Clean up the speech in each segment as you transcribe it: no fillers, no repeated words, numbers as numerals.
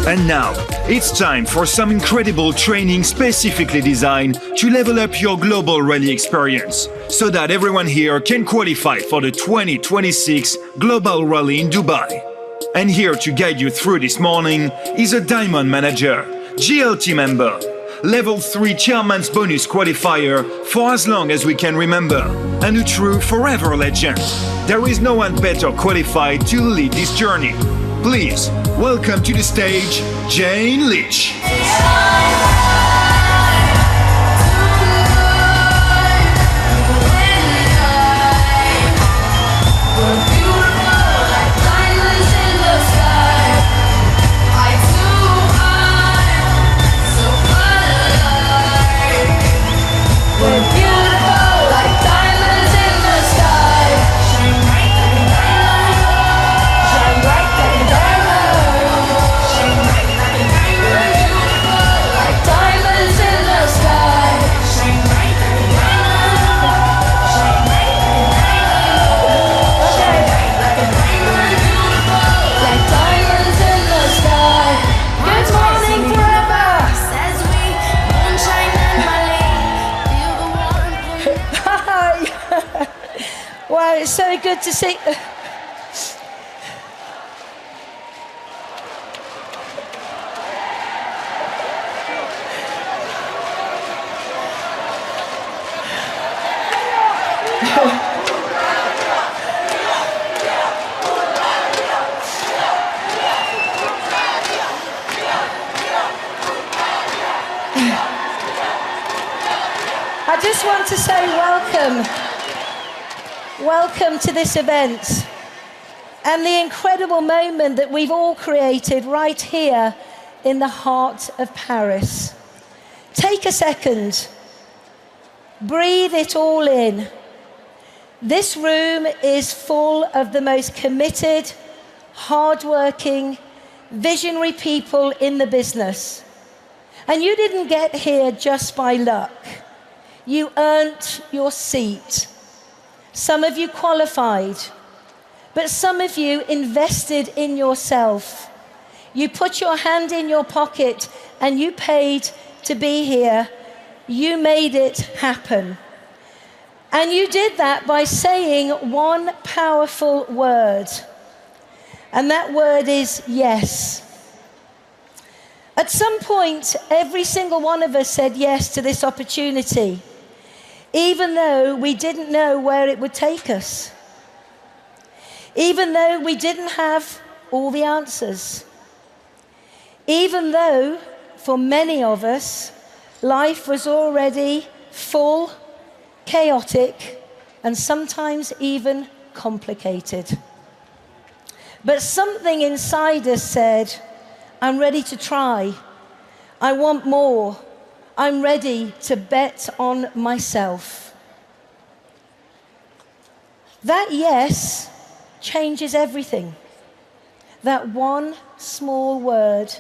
And now, it's time for some incredible training specifically designed to level up your global rally experience, so that everyone here can qualify for the 2026 Global Rally in Dubai. And here to guide you through this morning is a Diamond Manager, GLT member, Level 3 Chairman's Bonus qualifier for as long as we can remember, and a true forever legend. There is no one better qualified to lead this journey. Please, welcome to the stage, Jane Leach. Wow, it's so good to see. I just want to say welcome. Welcome to this event and the incredible moment that we've all created right here in the heart of Paris. Take a second, breathe it all in. This room is full of the most committed, hardworking, visionary people in the business. And you didn't get here just by luck. You earned your seat. Some of you qualified, but some of you invested in yourself. You put your hand in your pocket and you paid to be here. You made it happen. And you did that by saying one powerful word. And that word is yes. At some point, every single one of us said yes to this opportunity, even though we didn't know where it would take us, even though we didn't have all the answers, even though, for many of us, life was already full, chaotic, and sometimes even complicated. But something inside us said, I'm ready to try. I want more. I'm ready to bet on myself. That yes changes everything. That one small word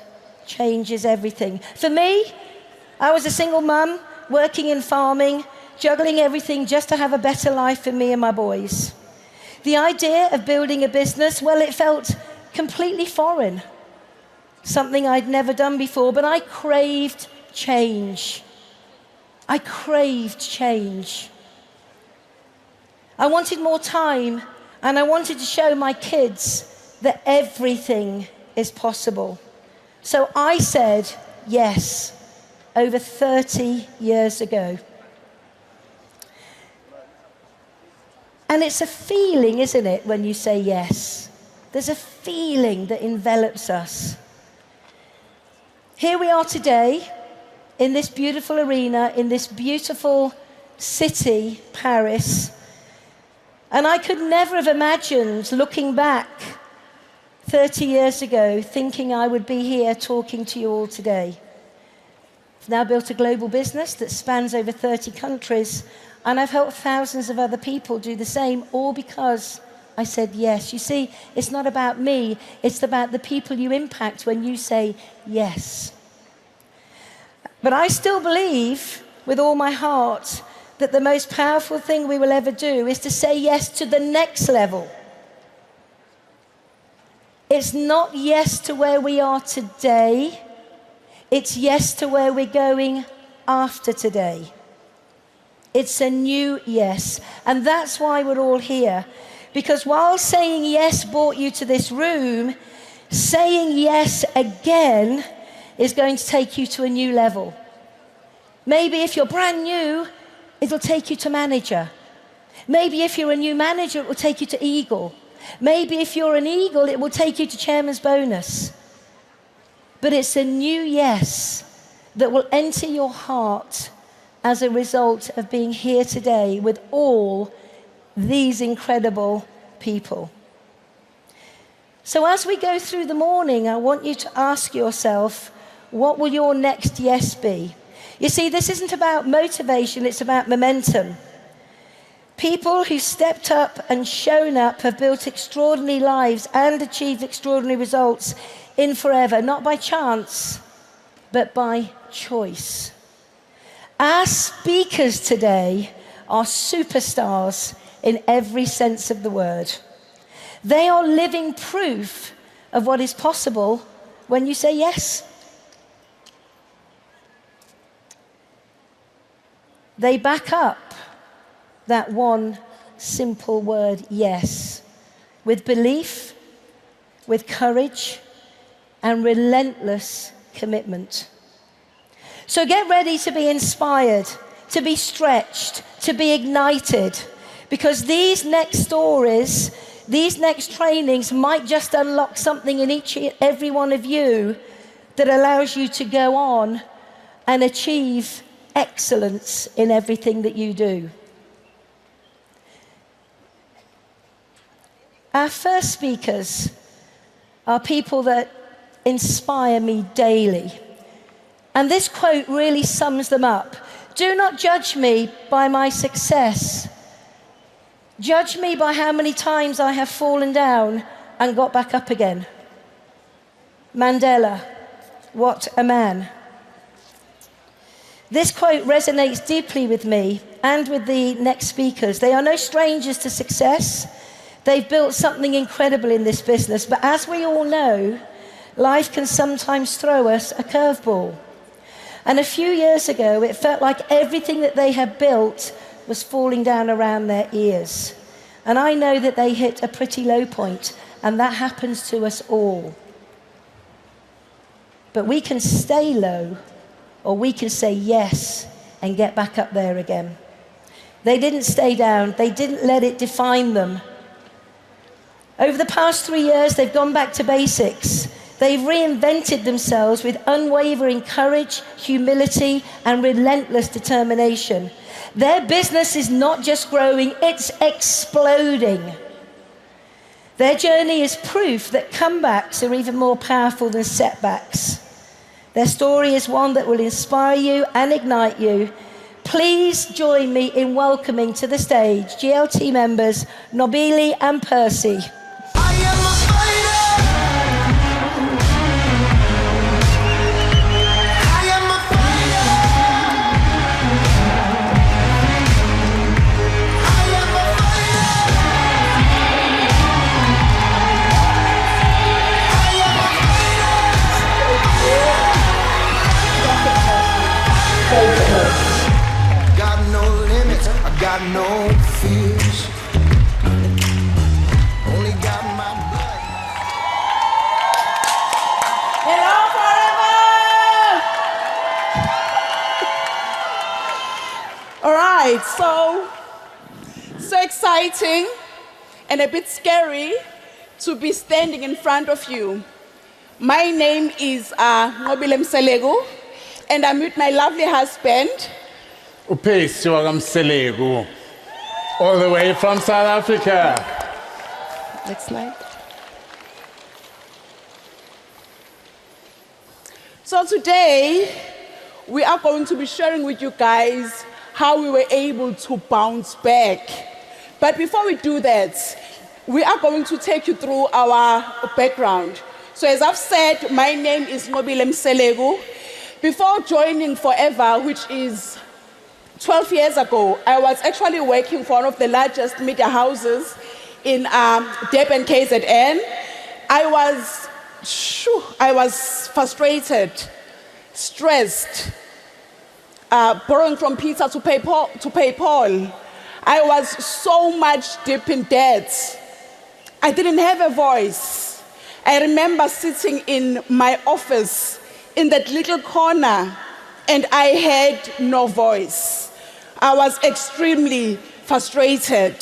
changes everything. For me, I was a single mum, working in farming, juggling everything just to have a better life for me and my boys. The idea of building a business, well, it felt completely foreign. Something I'd never done before, but I craved change. I craved change. I wanted more time, and I wanted to show my kids that everything is possible. So I said yes, over 30 years ago. And it's a feeling, isn't it, when you say yes? There's a feeling that envelops us. Here we are today, in this beautiful arena, in this beautiful city, Paris. And I could never have imagined, looking back 30 years ago, thinking I would be here talking to you all today. I've now built a global business that spans over 30 countries, and I've helped thousands of other people do the same, all because I said yes. You see, it's not about me, it's about the people you impact when you say yes. But I still believe, with all my heart, that the most powerful thing we will ever do is to say yes to the next level. It's not yes to where we are today. It's yes to where we're going after today. It's a new yes. And that's why we're all here. Because while saying yes brought you to this room, saying yes again is going to take you to a new level. Maybe if you're brand new, it'll take you to manager. Maybe if you're a new manager, it will take you to eagle. Maybe if you're an eagle, it will take you to chairman's bonus. But it's a new yes that will enter your heart as a result of being here today with all these incredible people. So as we go through the morning, I want you to ask yourself, what will your next yes be? You see, this isn't about motivation, it's about momentum. People who stepped up and shown up have built extraordinary lives and achieved extraordinary results in forever, not by chance, but by choice. Our speakers today are superstars in every sense of the word. They are living proof of what is possible when you say yes. They back up that one simple word, yes, with belief, with courage, and relentless commitment. So get ready to be inspired, to be stretched, to be ignited, because these next stories, these next trainings might just unlock something in every one of you that allows you to go on and achieve excellence in everything that you do. Our first speakers are people that inspire me daily. And this quote really sums them up. Do not judge me by my success. Judge me by how many times I have fallen down and got back up again. Mandela, what a man. This quote resonates deeply with me and with the next speakers. They are no strangers to success. They've built something incredible in this business. But as we all know, life can sometimes throw us a curveball. And a few years ago, it felt like everything that they had built was falling down around their ears. And I know that they hit a pretty low point, and that happens to us all. But we can stay low, or we can say yes and get back up there again. They didn't stay down. They didn't let it define them. Over the past 3 years, they've gone back to basics. They've reinvented themselves with unwavering courage, humility, and relentless determination. Their business is not just growing, it's exploding. Their journey is proof that comebacks are even more powerful than setbacks. Their story is one that will inspire you and ignite you. Please join me in welcoming to the stage GLT members Nobili and Percy. Got no fears. Only got my blood. Hello forever! All right, so exciting and a bit scary to be standing in front of you. My name is Nobile Mselegu, and I'm with my lovely husband, Upesi wakamselegu, all the way from South Africa. Next slide. So today, we are going to be sharing with you guys how we were able to bounce back. But before we do that, we are going to take you through our background. So as I've said, my name is Nobile Mselegu. Before joining Forever, which is 12 years ago, I was actually working for one of the largest media houses in Durban, KZN. I was frustrated, stressed, borrowing from Peter to pay Paul. I was so much deep in debt. I didn't have a voice. I remember sitting in my office in that little corner, and I had no voice. I was extremely frustrated,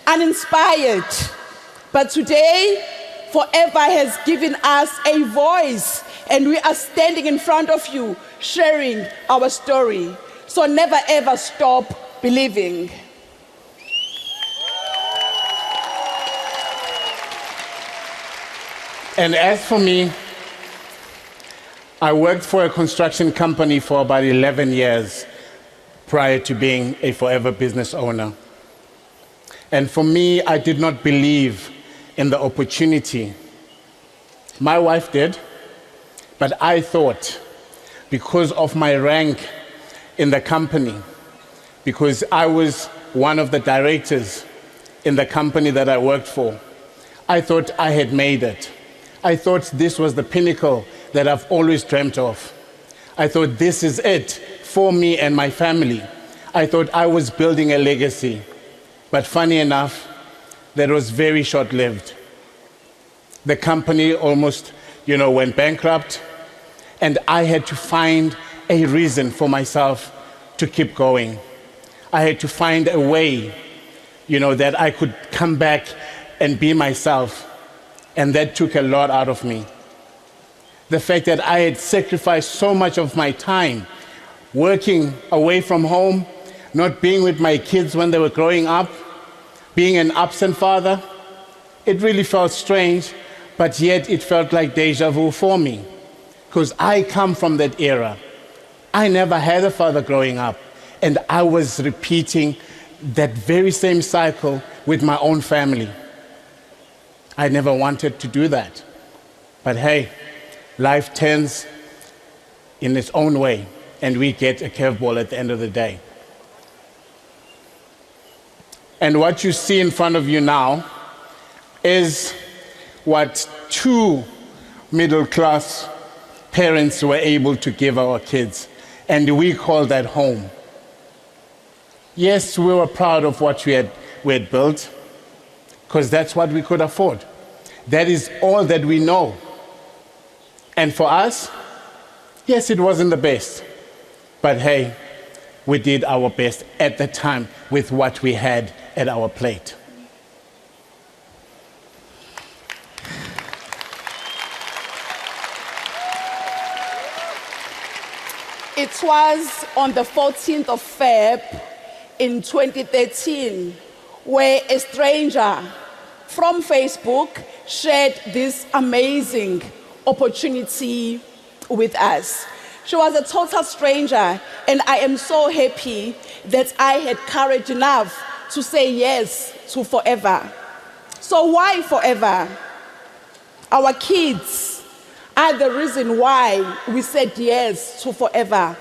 uninspired. But today, Forever has given us a voice, and we are standing in front of you, sharing our story. So never ever stop believing. And as for me, I worked for a construction company for about 11 years prior to being a Forever business owner. And for me, I did not believe in the opportunity. My wife did, but I thought because of my rank in the company, because I was one of the directors in the company that I worked for, I thought I had made it. I thought this was the pinnacle that I've always dreamt of. I thought this is it for me and my family. I thought I was building a legacy. But funny enough, that was very short-lived. The company almost, went bankrupt, and I had to find a reason for myself to keep going. I had to find a way, that I could come back and be myself. And that took a lot out of me. The fact that I had sacrificed so much of my time working away from home, not being with my kids when they were growing up, being an absent father, it really felt strange, but yet it felt like deja vu for me, because I come from that era. I never had a father growing up, and I was repeating that very same cycle with my own family. I never wanted to do that. But hey, life turns in its own way, and we get a curveball at the end of the day. And what you see in front of you now is what two middle-class parents were able to give our kids, and we call that home. Yes, we were proud of what we had built, because that's what we could afford. That is all that we know. And for us, yes, it wasn't the best, but hey, we did our best at the time with what we had at our plate. It was on the 14th of Feb in 2013 where a stranger from Facebook shared this amazing opportunity with us. She was a total stranger, and I am so happy that I had courage enough to say yes to Forever. So why Forever? Our kids are the reason why we said yes to Forever.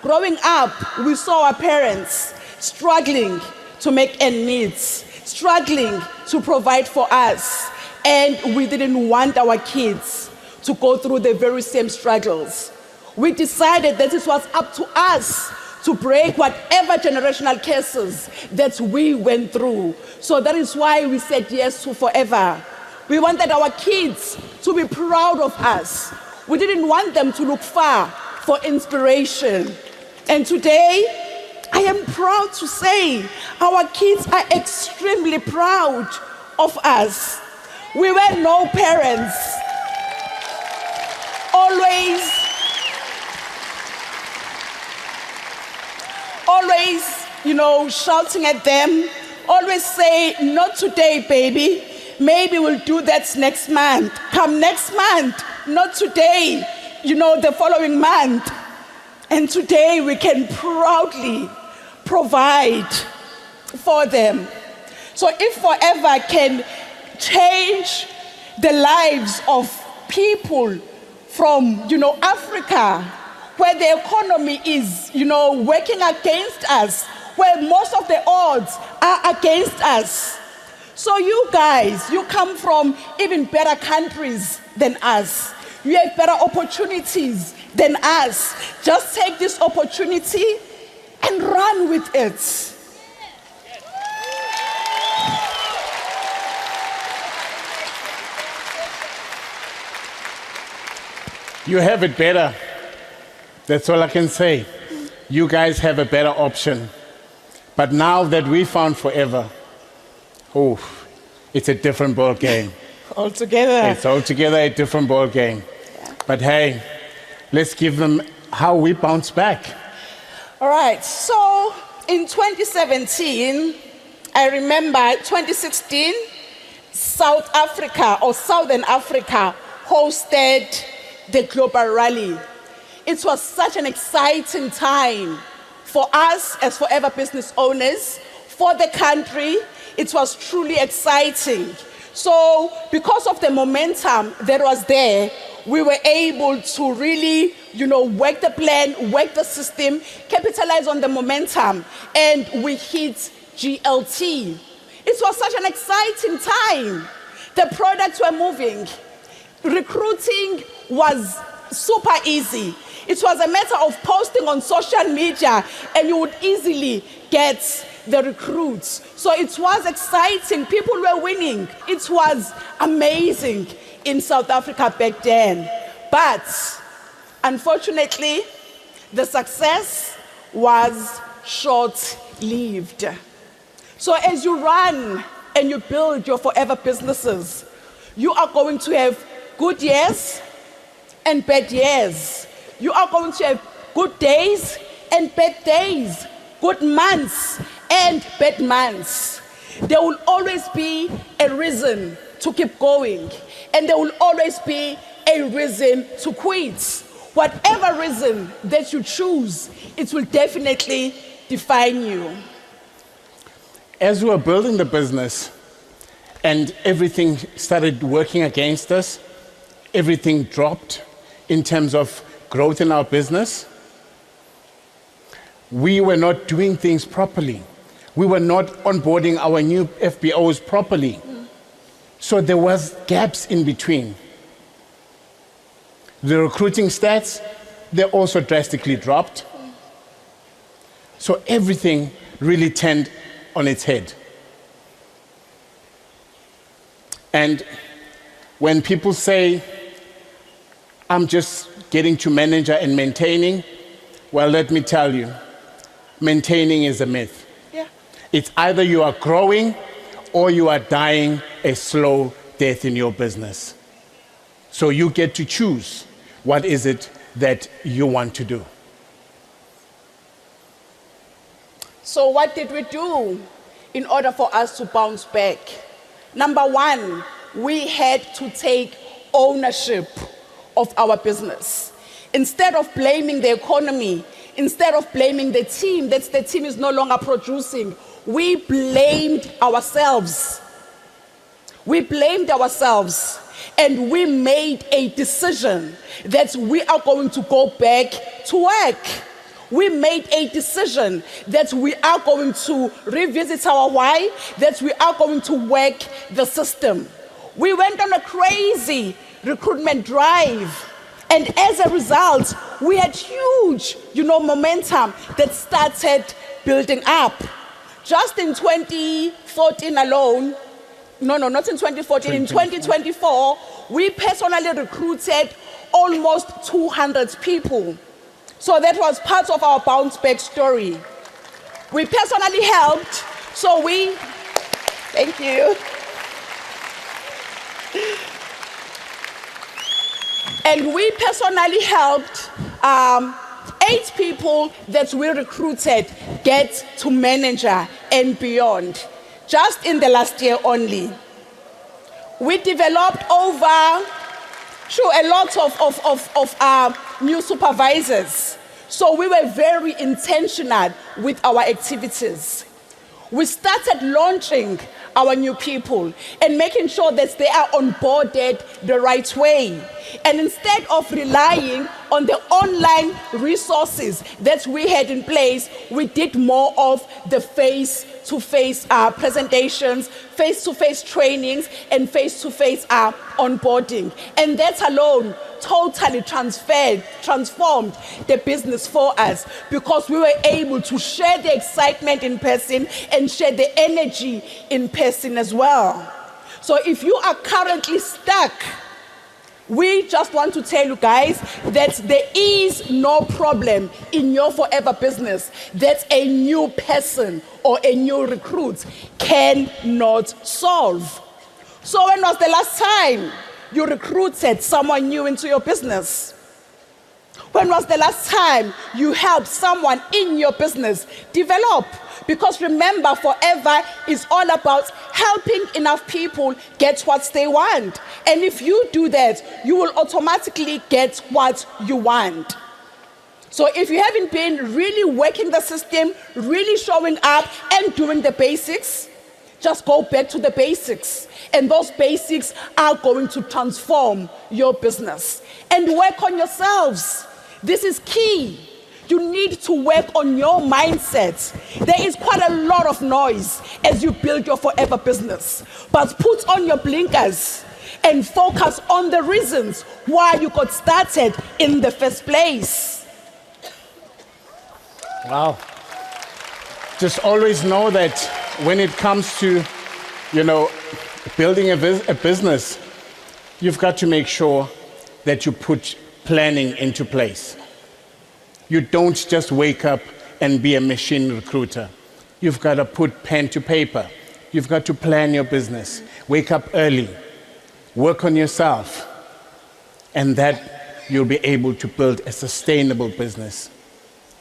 Growing up, we saw our parents struggling to make ends meet, struggling to provide for us, and we didn't want our kids to go through the very same struggles. We decided that it was up to us to break whatever generational curses that we went through. So that is why we said yes to Forever. We wanted our kids to be proud of us. We didn't want them to look far for inspiration. And today, I am proud to say our kids are extremely proud of us. We were no parents. Always, shouting at them, always say, not today, baby. Maybe we'll do that next month. Come next month, not today, the following month. And today we can proudly provide for them. So if Forever can change the lives of people from, Africa, where the economy is, working against us, where most of the odds are against us, So you guys, you come from even better countries than us. You have better opportunities than us. Just take this opportunity and run with it. You have it better. That's all I can say. You guys have a better option. But now that we found forever, oh, it's a different ball game. Altogether. It's altogether a different ball game. Yeah. But hey, let's give them how we bounce back. All right, so in 2017, I remember 2016, South Africa or Southern Africa hosted the Global Rally. It was such an exciting time for us as forever business owners, for the country. It was truly exciting. So because of the momentum that was there, we were able to really, work the plan, work the system, capitalize on the momentum, and we hit GLT. It was such an exciting time. The products were moving. Recruiting was super easy. It was a matter of posting on social media and you would easily get the recruits. So it was exciting. People were winning. It was amazing in South Africa back then. But unfortunately, the success was short-lived. So as you run and you build your forever businesses, you are going to have good years and bad years. You are going to have good days and bad days, good months and bad months. There will always be a reason to keep going, and there will always be a reason to quit. Whatever reason that you choose, it will definitely define you. As we were building the business and everything started working against us, everything dropped in terms of growth in our business. We were not doing things properly. We were not onboarding our new FBOs properly. So there was gaps in between. The recruiting stats, they also drastically dropped. So everything really turned on its head. And when people say, I'm just getting to manager and maintaining, well, let me tell you, maintaining is a myth. Yeah. It's either you are growing or you are dying a slow death in your business. So you get to choose what is it that you want to do. So what did we do in order for us to bounce back? Number one, we had to take ownership of our business. Instead of blaming the economy, instead of blaming the team, that the team is no longer producing, we blamed ourselves. We blamed ourselves, and we made a decision that we are going to go back to work. We made a decision that we are going to revisit our why, that we are going to work the system. We went on a crazy recruitment drive, and as a result, we had huge, momentum that started building up. Just in 2014 alone, not in 2014, in 2024, we personally recruited almost 200 people. So that was part of our bounce back story. We personally helped, thank you. And we personally helped 8 people that we recruited get to manager and beyond, just in the last year only. We developed a lot of new supervisors. So we were very intentional with our activities. We started launching our new people and making sure that they are onboarded the right way. And instead of relying on the online resources that we had in place, we did more of the face face-to-face presentations, face-to-face trainings, and face-to-face onboarding. And that alone totally transformed the business for us, because we were able to share the excitement in person and share the energy in person as well. So if you are currently stuck, we just want to tell you guys that there is no problem in your forever business that a new person or a new recruit cannot solve. So when was the last time you recruited someone new into your business? When was the last time you helped someone in your business develop? Because remember, forever is all about helping enough people get what they want. And if you do that, you will automatically get what you want. So if you haven't been really working the system, really showing up and doing the basics, just go back to the basics. And those basics are going to transform your business. And work on yourselves. This is key. You need to work on your mindset. There is quite a lot of noise as you build your forever business. But put on your blinkers and focus on the reasons why you got started in the first place. Wow. Just always know that when it comes to, building a business, you've got to make sure that you put planning into place. You don't just wake up and be a machine recruiter. You've got to put pen to paper. You've got to plan your business. Wake up early. Work on yourself. And that you'll be able to build a sustainable business.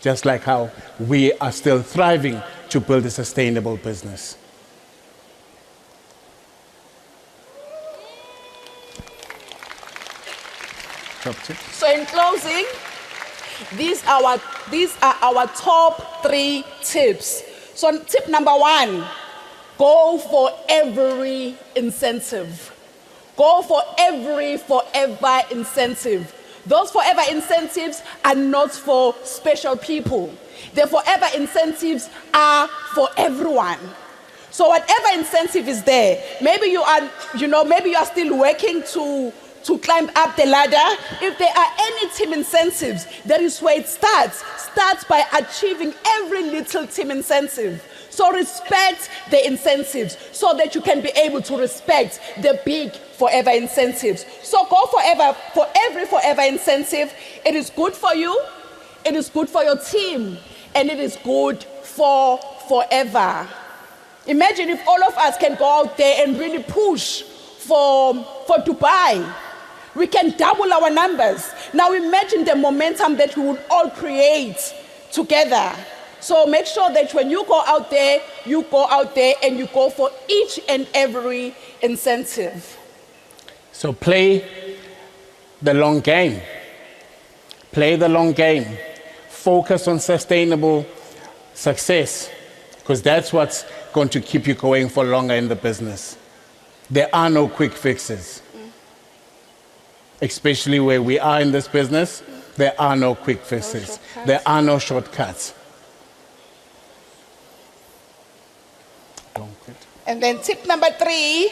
Just like how we are still thriving to build a sustainable business. So in closing, these are our top 3 tips. So tip number 1, go for every incentive. Go for every forever incentive. Those forever incentives are not for special people. The forever incentives are for everyone. So whatever incentive is there, maybe you are still working to climb up the ladder. If there are any team incentives, that is where it starts. Starts by achieving every little team incentive. So respect the incentives so that you can be able to respect the big forever incentives. So go for every forever incentive. It is good for you, it is good for your team, and it is good for forever. Imagine if all of us can go out there and really push for Dubai. We can double our numbers. Now imagine the momentum that we would all create together. So make sure that when you go out there and you go for each and every incentive. So play the long game. Play the long game. Focus on sustainable success, because that's what's going to keep you going for longer in the business. There are no quick fixes. Especially where we are in this business, there are no quick fixes. There are no shortcuts. Don't quit. And then tip number 3,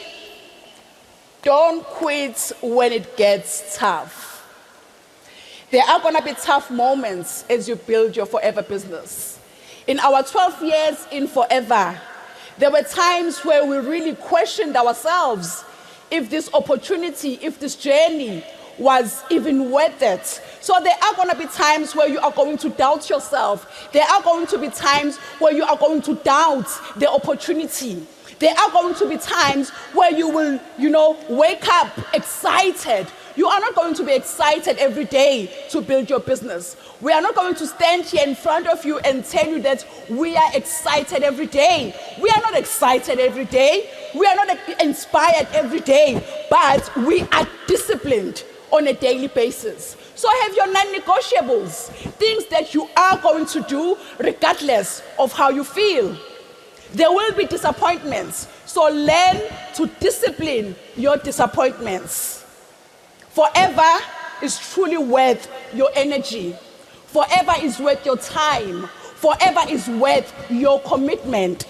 don't quit when it gets tough. There are going to be tough moments as you build your forever business. In our 12 years in Forever, there were times where we really questioned ourselves if this opportunity, if this journey was even worth it. So there are going to be times where you are going to doubt yourself. There are going to be times where you are going to doubt the opportunity. There are going to be times where you will, wake up excited. You are not going to be excited every day to build your business. We are not going to stand here in front of you and tell you that we are excited every day. We are not excited every day. We are not inspired every day, but we are disciplined on a daily basis. So have your non-negotiables, things that you are going to do regardless of how you feel. There will be disappointments, so learn to discipline your disappointments. Forever is truly worth your energy. Forever is worth your time. Forever is worth your commitment.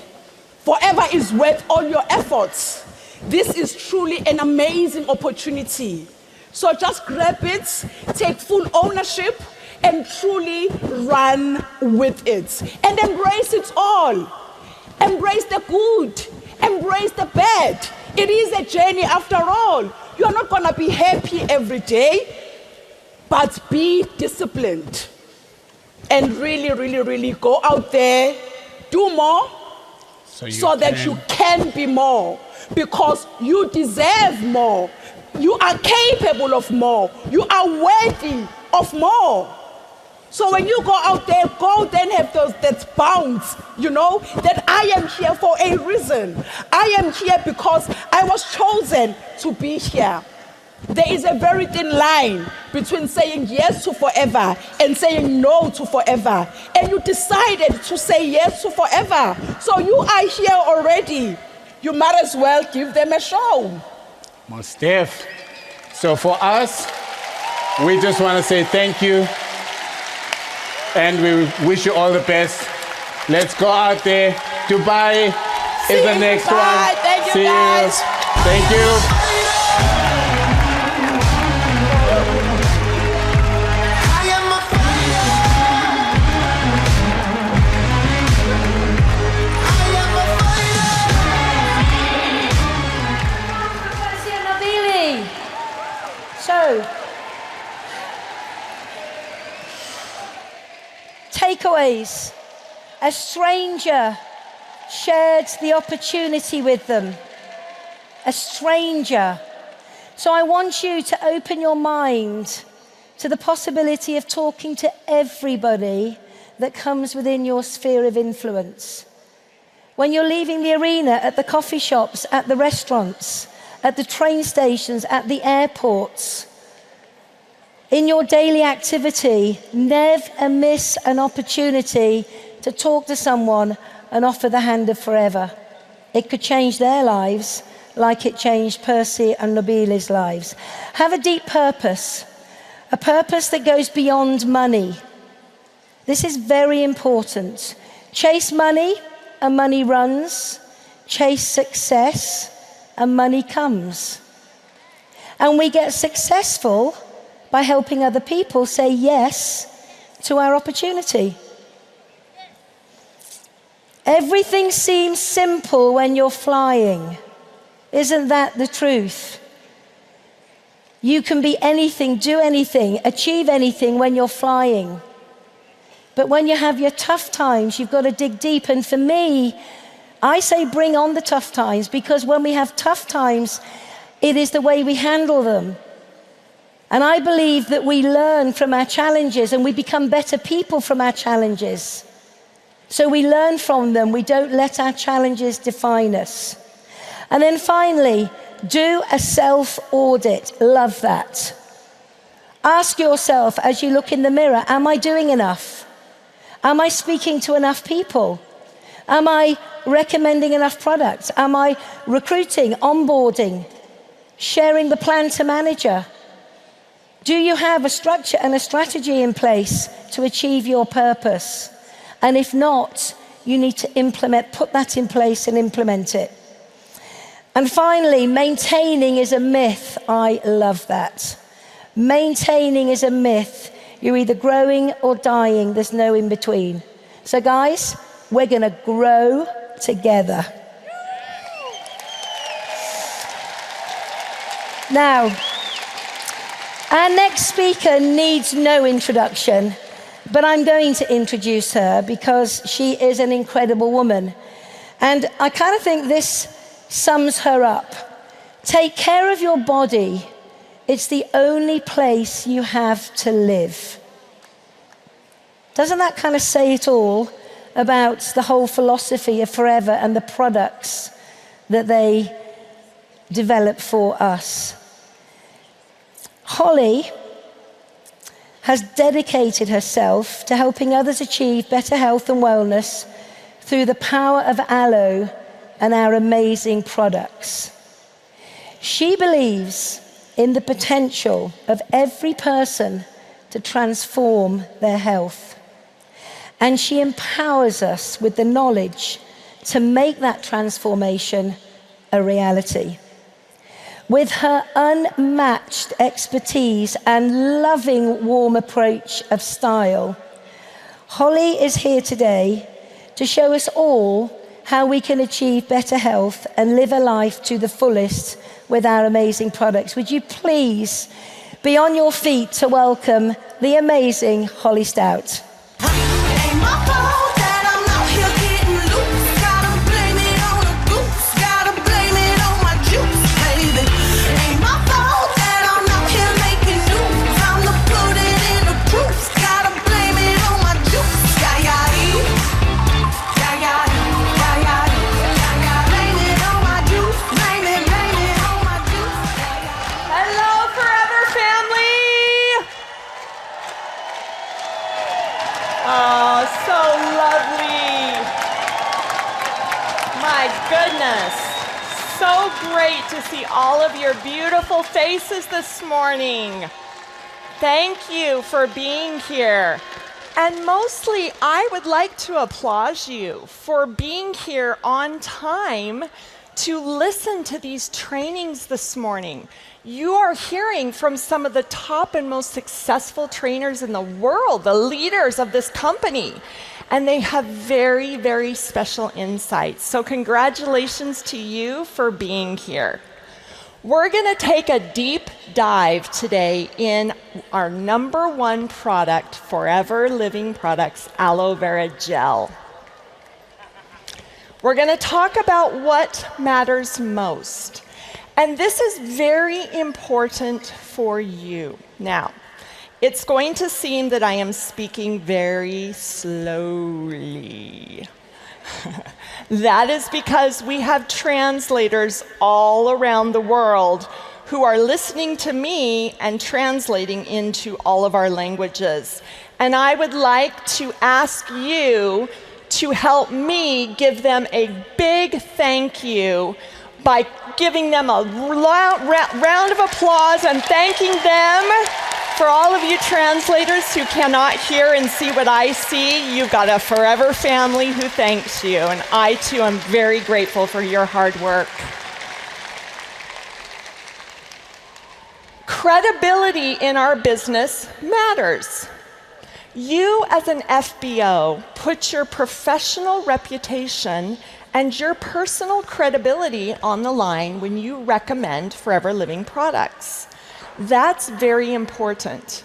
Forever is worth all your efforts. This is truly an amazing opportunity. So just grab it, take full ownership, and truly run with it. And embrace it all. Embrace the good. Embrace the bad. It is a journey after all. You are not going to be happy every day, but be disciplined. And really, really, really go out there, do more, so that you can be more. Because you deserve more. You are capable of more. You are worthy of more. So when you go out there, go then have that bounce, that I am here for a reason. I am here because I was chosen to be here. There is a very thin line between saying yes to forever and saying no to forever. And you decided to say yes to forever. So you are here already. You might as well give them a show. Most def. So for us, we just want to say thank you. And we wish you all the best. Let's go out there. Dubai is the next one. Thank you, See guys. you. Thank you. So, takeaways. A stranger shared the opportunity with them. A stranger. So I want you to open your mind to the possibility of talking to everybody that comes within your sphere of influence. When you're leaving the arena, at the coffee shops, at the restaurants, at the train stations, at the airports, in your daily activity, never miss an opportunity to talk to someone and offer the hand of forever. It could change their lives like it changed Percy and Nabile's lives. Have a deep purpose, a purpose that goes beyond money. This is very important. Chase money and money runs. Chase success and money comes. And we get successful by helping other people say yes to our opportunity. Everything seems simple when you're flying. Isn't that the truth? You can be anything, do anything, achieve anything when you're flying. But when you have your tough times, you've got to dig deep. And for me, I say bring on the tough times, because when we have tough times, it is the way we handle them. And I believe that we learn from our challenges and we become better people from our challenges. So we learn from them. We don't let our challenges define us. And then finally, do a self-audit. Love that. Ask yourself as you look in the mirror, am I doing enough? Am I speaking to enough people? Am I recommending enough products? Am I recruiting, onboarding, sharing the plan to manager? Do you have a structure and a strategy in place to achieve your purpose? And if not, you need to put that in place and implement it. And finally, maintaining is a myth. I love that. Maintaining is a myth. You're either growing or dying. There's no in between. So guys, we're going to grow together. Now, our next speaker needs no introduction, but I'm going to introduce her because she is an incredible woman. And I kind of think this sums her up. Take care of your body. It's the only place you have to live. Doesn't that kind of say it all about the whole philosophy of Forever and the products that they develop for us? Holly has dedicated herself to helping others achieve better health and wellness through the power of aloe and our amazing products. She believes in the potential of every person to transform their health. And she empowers us with the knowledge to make that transformation a reality. With her unmatched expertise and loving, warm approach of style, Holly is here today to show us all how we can achieve better health and live a life to the fullest with our amazing products. Would you please be on your feet to welcome the amazing Holly Stout. Ain't my fault that I'm out here getting loose. Gotta blame it on the goose. Gotta blame it on my juice, baby. Ain't my fault that I'm out here making news. I'm the put it in the proof. Gotta blame it on my juice. Yeah, yeah, yeah, yeah, yeah, yeah, yeah. Blame it on my juice. Blame it on my juice. Hello, Forever family. Oh, so lovely. My goodness. So great to see all of your beautiful faces this morning. Thank you for being here. And mostly, I would like to applaud you for being here on time to listen to these trainings this morning. You are hearing from some of the top and most successful trainers in the world, the leaders of this company, and they have very, very special insights. So congratulations to you for being here. We're going to take a deep dive today in our #1 product, Forever Living Products Aloe Vera Gel. We're going to talk about what matters most. And this is very important for you. Now, it's going to seem that I am speaking very slowly. That is because we have translators all around the world who are listening to me and translating into all of our languages. And I would like to ask you to help me give them a big thank you by giving them a round of applause and thanking them. For all of you translators who cannot hear and see what I see, you've got a forever family who thanks you. And I, too, am very grateful for your hard work. Credibility in our business matters. You, as an FBO, put your professional reputation and your personal credibility on the line when you recommend Forever Living products. That's very important.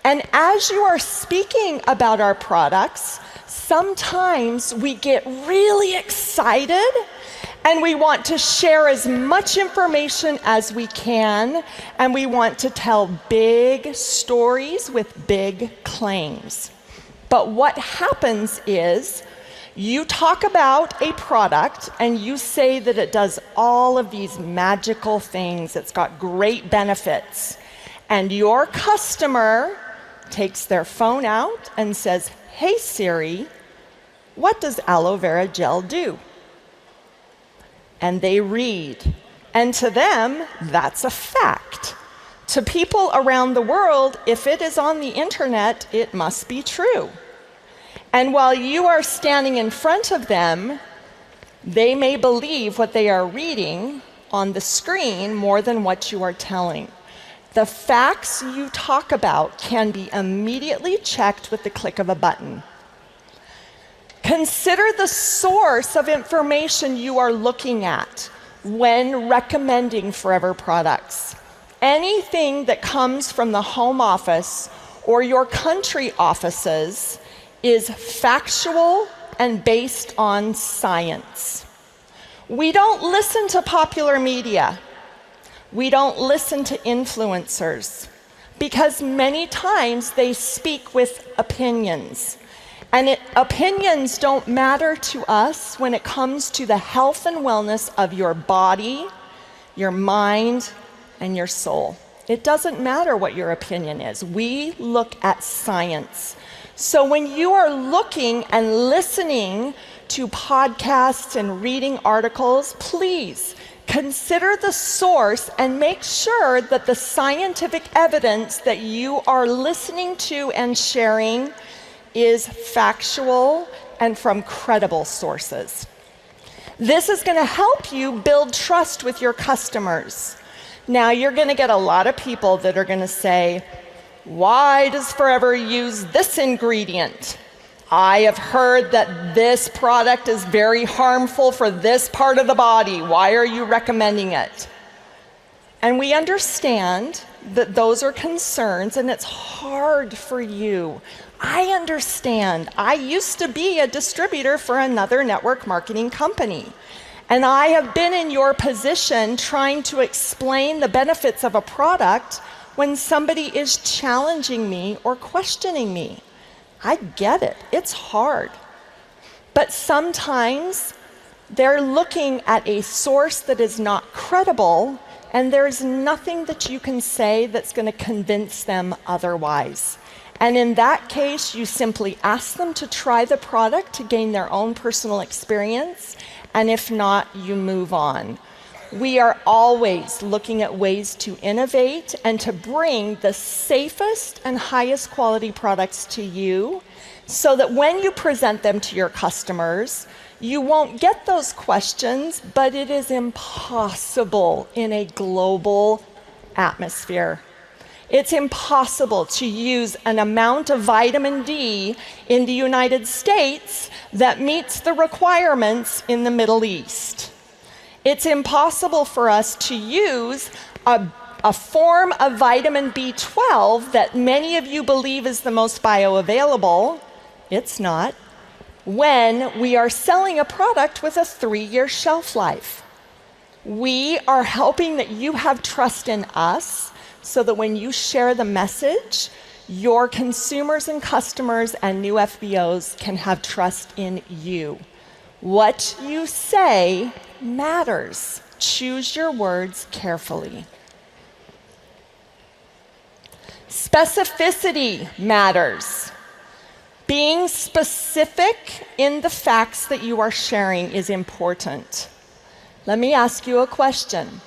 And as you are speaking about our products, sometimes we get really excited and we want to share as much information as we can, and we want to tell big stories with big claims. But what happens is, you talk about a product and you say that it does all of these magical things. It's got great benefits. And your customer takes their phone out and says, "Hey Siri, what does aloe vera gel do?" And they read. And to them, that's a fact. To people around the world, if it is on the internet, it must be true. And while you are standing in front of them, they may believe what they are reading on the screen more than what you are telling. The facts you talk about can be immediately checked with the click of a button. Consider the source of information you are looking at when recommending Forever products. Anything that comes from the home office or your country offices is factual and based on science. We don't listen to popular media. We don't listen to influencers because many times they speak with opinions. And opinions don't matter to us when it comes to the health and wellness of your body, your mind, and your soul. It doesn't matter what your opinion is. We look at science. So when you are looking and listening to podcasts and reading articles, please consider the source and make sure that the scientific evidence that you are listening to and sharing is factual and from credible sources. This is going to help you build trust with your customers. Now, you're going to get a lot of people that are going to say, why does Forever use this ingredient? I have heard that this product is very harmful for this part of the body. Why are you recommending it? And we understand that those are concerns, and it's hard for you. I understand. I used to be a distributor for another network marketing company. And I have been in your position trying to explain the benefits of a product when somebody is challenging me or questioning me. I get it. It's hard. But sometimes they're looking at a source that is not credible, and there's nothing that you can say that's going to convince them otherwise. And in that case, you simply ask them to try the product to gain their own personal experience, and if not, you move on. We are always looking at ways to innovate and to bring the safest and highest quality products to you so that when you present them to your customers, you won't get those questions, but it is impossible in a global atmosphere. It's impossible to use an amount of vitamin D in the United States that meets the requirements in the Middle East. It's impossible for us to use a form of vitamin B12 that many of you believe is the most bioavailable. It's not. When we are selling a product with a 3-year shelf life. We are hoping that you have trust in us so that when you share the message, your consumers and customers and new FBOs can have trust in you. What you say matters. Choose your words carefully. Specificity matters. Being specific in the facts that you are sharing is important. Let me ask you a question.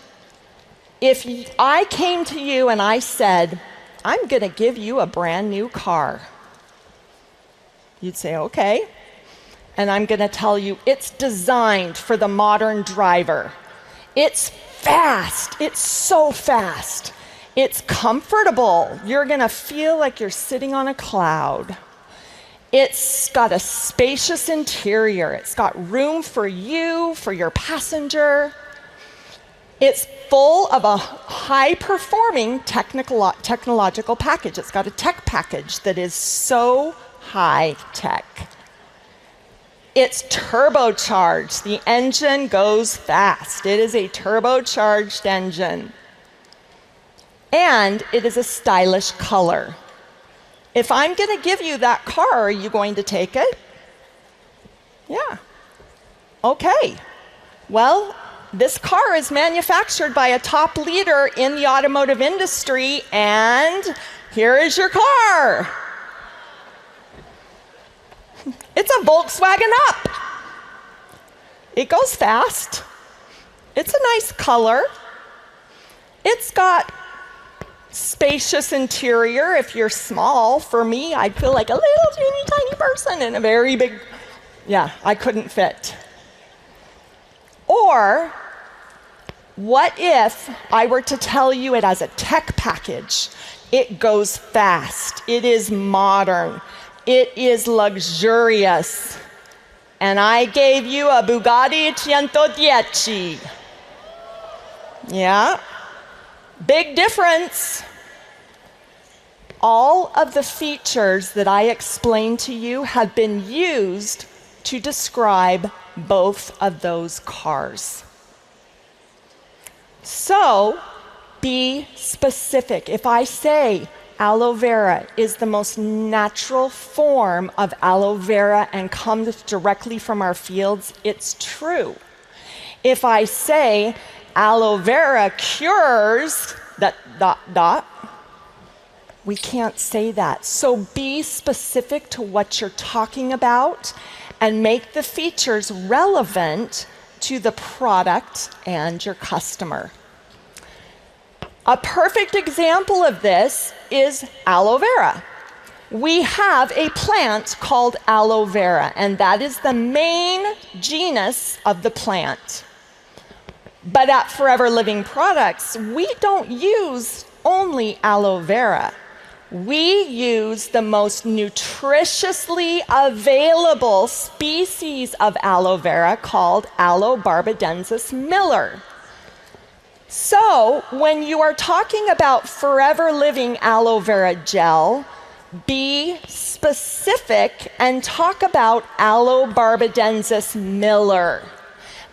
If I came to you and I said, I'm going to give you a brand new car, you'd say, okay. And I'm going to tell you it's designed for the modern driver. It's fast. It's so fast. It's comfortable. You're going to feel like you're sitting on a cloud. It's got a spacious interior. It's got room for you, for your passenger. It's full of a high-performing technological package. It's got a tech package that is so high-tech. It's turbocharged. The engine goes fast. It is a turbocharged engine. And it is a stylish color. If I'm going to give you that car, are you going to take it? Yeah. Okay. Well, this car is manufactured by a top leader in the automotive industry, and here is your car. It's a Volkswagen Up. It goes fast. It's a nice color. It's got spacious interior. If you're small, for me, I'd feel like a little teeny tiny person in a very big, yeah, I couldn't fit. Or what if I were to tell you it has a tech package? It goes fast. It is modern. It is luxurious. And I gave you a Bugatti 110. Yeah. Big difference. All of the features that I explained to you have been used to describe both of those cars. So, be specific. If I say aloe vera is the most natural form of aloe vera and comes directly from our fields, it's true. If I say aloe vera cures ... we can't say that. So be specific to what you're talking about and make the features relevant to the product and your customer. A perfect example of this is aloe vera. we have a plant called aloe vera, and that is the main genus of the plant. But at Forever Living Products, we don't use only aloe vera. We use the most nutritiously available species of aloe vera called Aloe barbadensis Miller. So when you are talking about Forever Living aloe vera gel, be specific and talk about Aloe barbadensis Miller.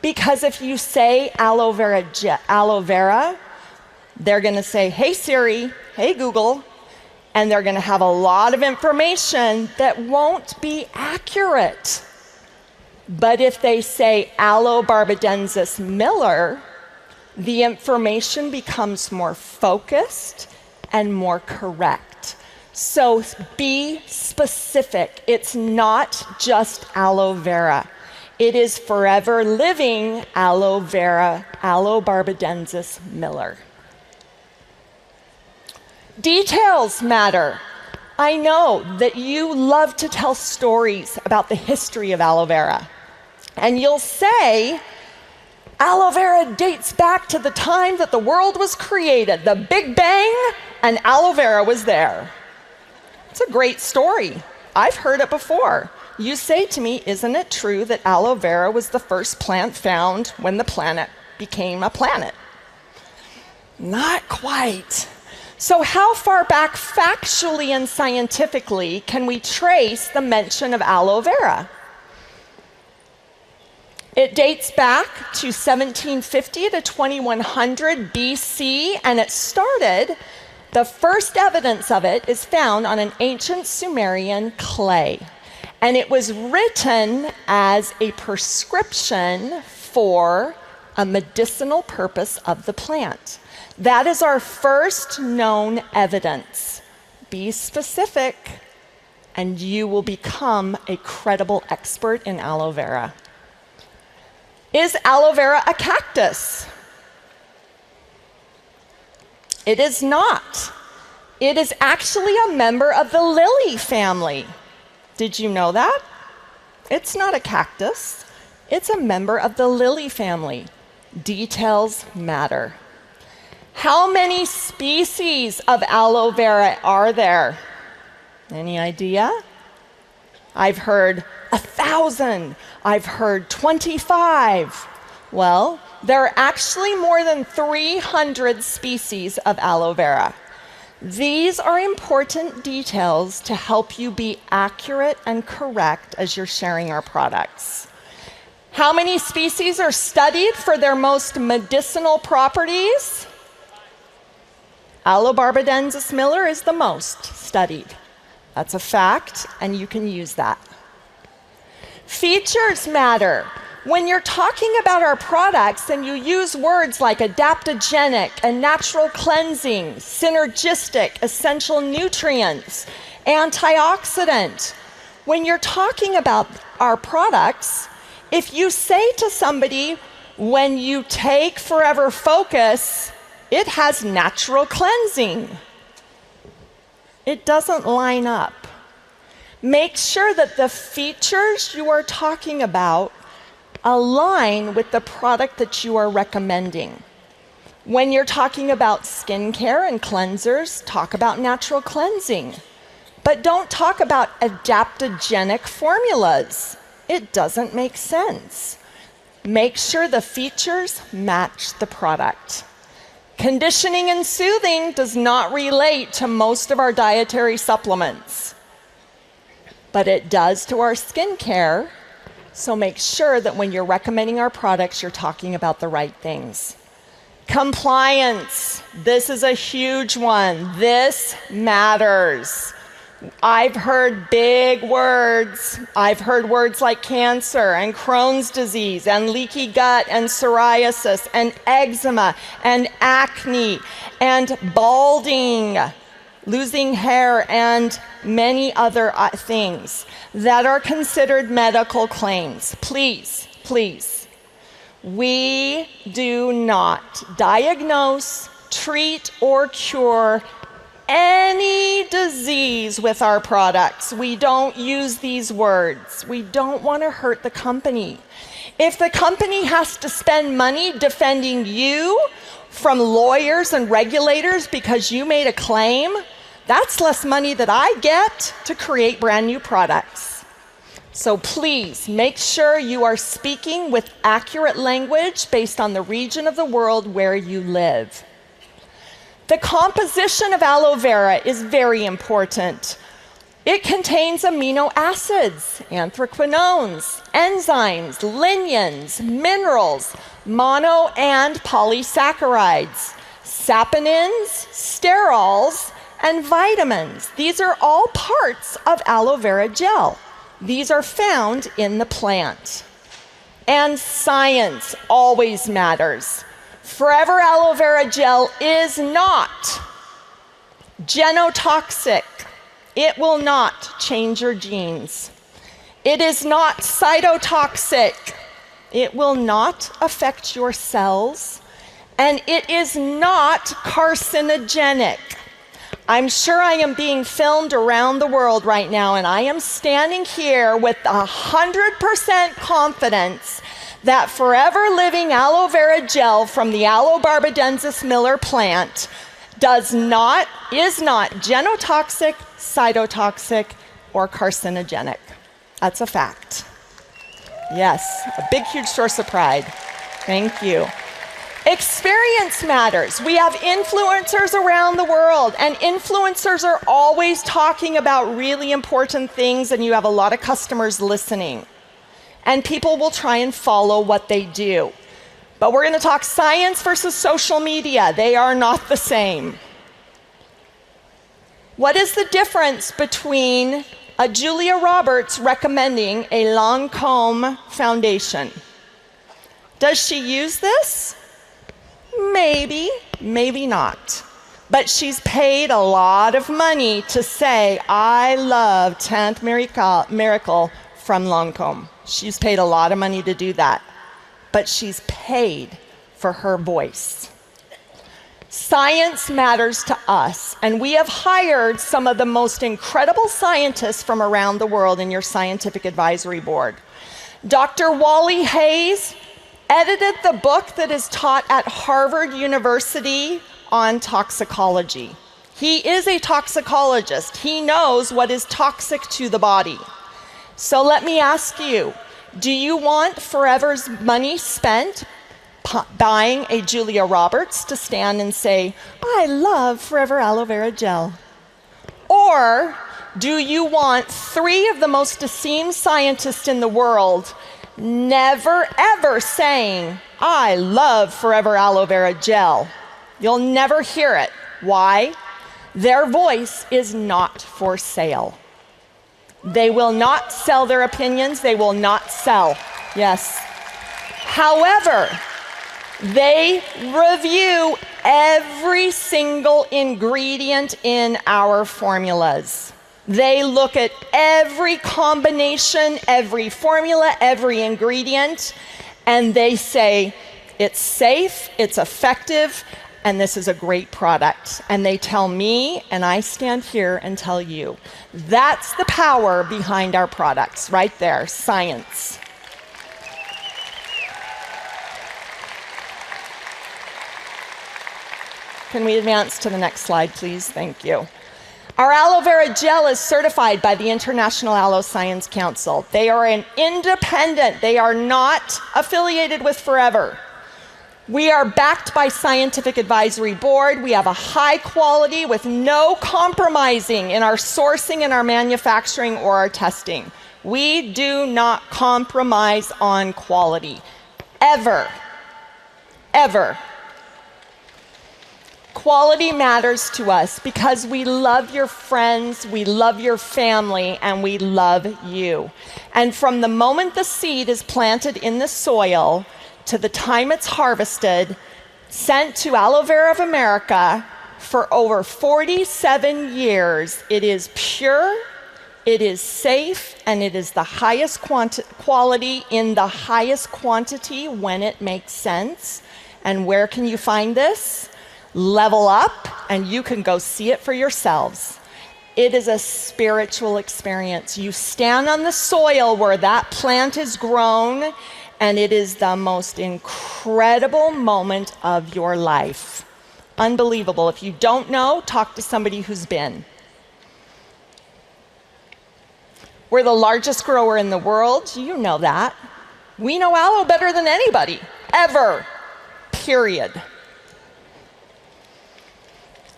Because if you say aloe vera, they're going to say, hey Siri, hey Google, and they're going to have a lot of information that won't be accurate. But if they say Aloe barbadensis Miller, the information becomes more focused and more correct. So be specific. It's not just aloe vera. It is Forever Living aloe vera, Aloe barbadensis Miller. Details matter. I know that you love to tell stories about the history of aloe vera. And you'll say, aloe vera dates back to the time that the world was created, the Big Bang, and aloe vera was there. It's a great story. I've heard it before. You say to me, isn't it true that aloe vera was the first plant found when the planet became a planet? Not quite. So how far back factually and scientifically can we trace the mention of aloe vera? It dates back to 1750 to 2100 BC, and it started, the first evidence of it is found on an ancient Sumerian clay. And it was written as a prescription for a medicinal purpose of the plant. That is our first known evidence. Be specific, and you will become a credible expert in aloe vera. Is aloe vera a cactus? It is not. It is actually a member of the lily family. Did you know that? It's not a cactus. It's a member of the lily family. Details matter. How many species of aloe vera are there? Any idea? I've heard 1,000. I've heard 25. Well, there are actually more than 300 species of aloe vera. These are important details to help you be accurate and correct as you're sharing our products. How many species are studied for their most medicinal properties? Aloe barbadensis Miller is the most studied. That's a fact, and you can use that. Features matter. When you're talking about our products and you use words like adaptogenic and natural cleansing, synergistic, essential nutrients, antioxidant, when you're talking about our products, if you say to somebody, when you take Forever Focus, it has natural cleansing, it doesn't line up. Make sure that the features you are talking about align with the product that you are recommending. When you're talking about skincare and cleansers, talk about natural cleansing. But don't talk about adaptogenic formulas. It doesn't make sense. Make sure the features match the product. Conditioning and soothing does not relate to most of our dietary supplements, but it does to our skincare. So make sure that when you're recommending our products, you're talking about the right things. Compliance. This is a huge one. This matters. I've heard big words. I've heard words like cancer and Crohn's disease and leaky gut and psoriasis and eczema and acne and balding, losing hair, and many other things that are considered medical claims. Please, please, we do not diagnose, treat, or cure any disease with our products. We don't use these words. We don't want to hurt the company. If the company has to spend money defending you from lawyers and regulators because you made a claim, that's less money that I get to create brand new products. So please make sure you are speaking with accurate language based on the region of the world where you live. The composition of aloe vera is very important. It contains amino acids, anthraquinones, enzymes, lignans, minerals, mono and polysaccharides, saponins, sterols, and vitamins. These are all parts of aloe vera gel. These are found in the plant. And science always matters. Forever aloe vera gel is not genotoxic. It will not change your genes. It is not cytotoxic. It will not affect your cells. And it is not carcinogenic. I'm sure I am being filmed around the world right now, and I am standing here with 100% confidence that Forever Living aloe vera gel from the Aloe barbadensis Miller plant is not genotoxic, cytotoxic, or carcinogenic. That's a fact. Yes, a big, huge source of pride. Thank you. Experience matters. We have influencers around the world, and influencers are always talking about really important things, and you have a lot of customers listening. And people will try and follow what they do. But we're going to talk science versus social media. They are not the same. What is the difference between a Julia Roberts recommending a Lancôme foundation? Does she use this? Maybe, maybe not. But she's paid a lot of money to say, I love Tante Miracle from Lancôme. She's paid a lot of money to do that. But she's paid for her voice. Science matters to us, and we have hired some of the most incredible scientists from around the world in your scientific advisory board. Dr. Wally Hayes edited the book that is taught at Harvard University on toxicology. He is a toxicologist. He knows what is toxic to the body. So let me ask you, do you want Forever's money spent buying a Julia Roberts to stand and say, I love Forever aloe vera gel? Or do you want 3 of the most esteemed scientists in the world never ever saying, I love Forever aloe vera gel? You'll never hear it. Why? Their voice is not for sale. They will not sell their opinions. They will not sell. Yes. However, they review every single ingredient in our formulas. They look at every combination, every formula, every ingredient, and they say, it's safe, it's effective, and this is a great product. And they tell me, and I stand here and tell you. That's the power behind our products, right there, science. Can we advance to the next slide, please? Thank you. Our aloe vera gel is certified by the International Aloe Science Council. They are an independent, they are not affiliated with Forever. We are backed by Scientific Advisory Board. We have a high quality with no compromising in our sourcing and our manufacturing or our testing. We do not compromise on quality, ever, ever. Quality matters to us because we love your friends, we love your family, and we love you. And from the moment the seed is planted in the soil to the time it's harvested, sent to Aloe Vera of America, for over 47 years, it is pure, it is safe, and it is the highest quality in the highest quantity when it makes sense. And where can you find this? level up, and you can go see it for yourselves. It is a spiritual experience. You stand on the soil where that plant is grown, and it is the most incredible moment of your life. Unbelievable. If you don't know, talk to somebody who's been. We're the largest grower in the world. You know that. We know aloe better than anybody, ever, period.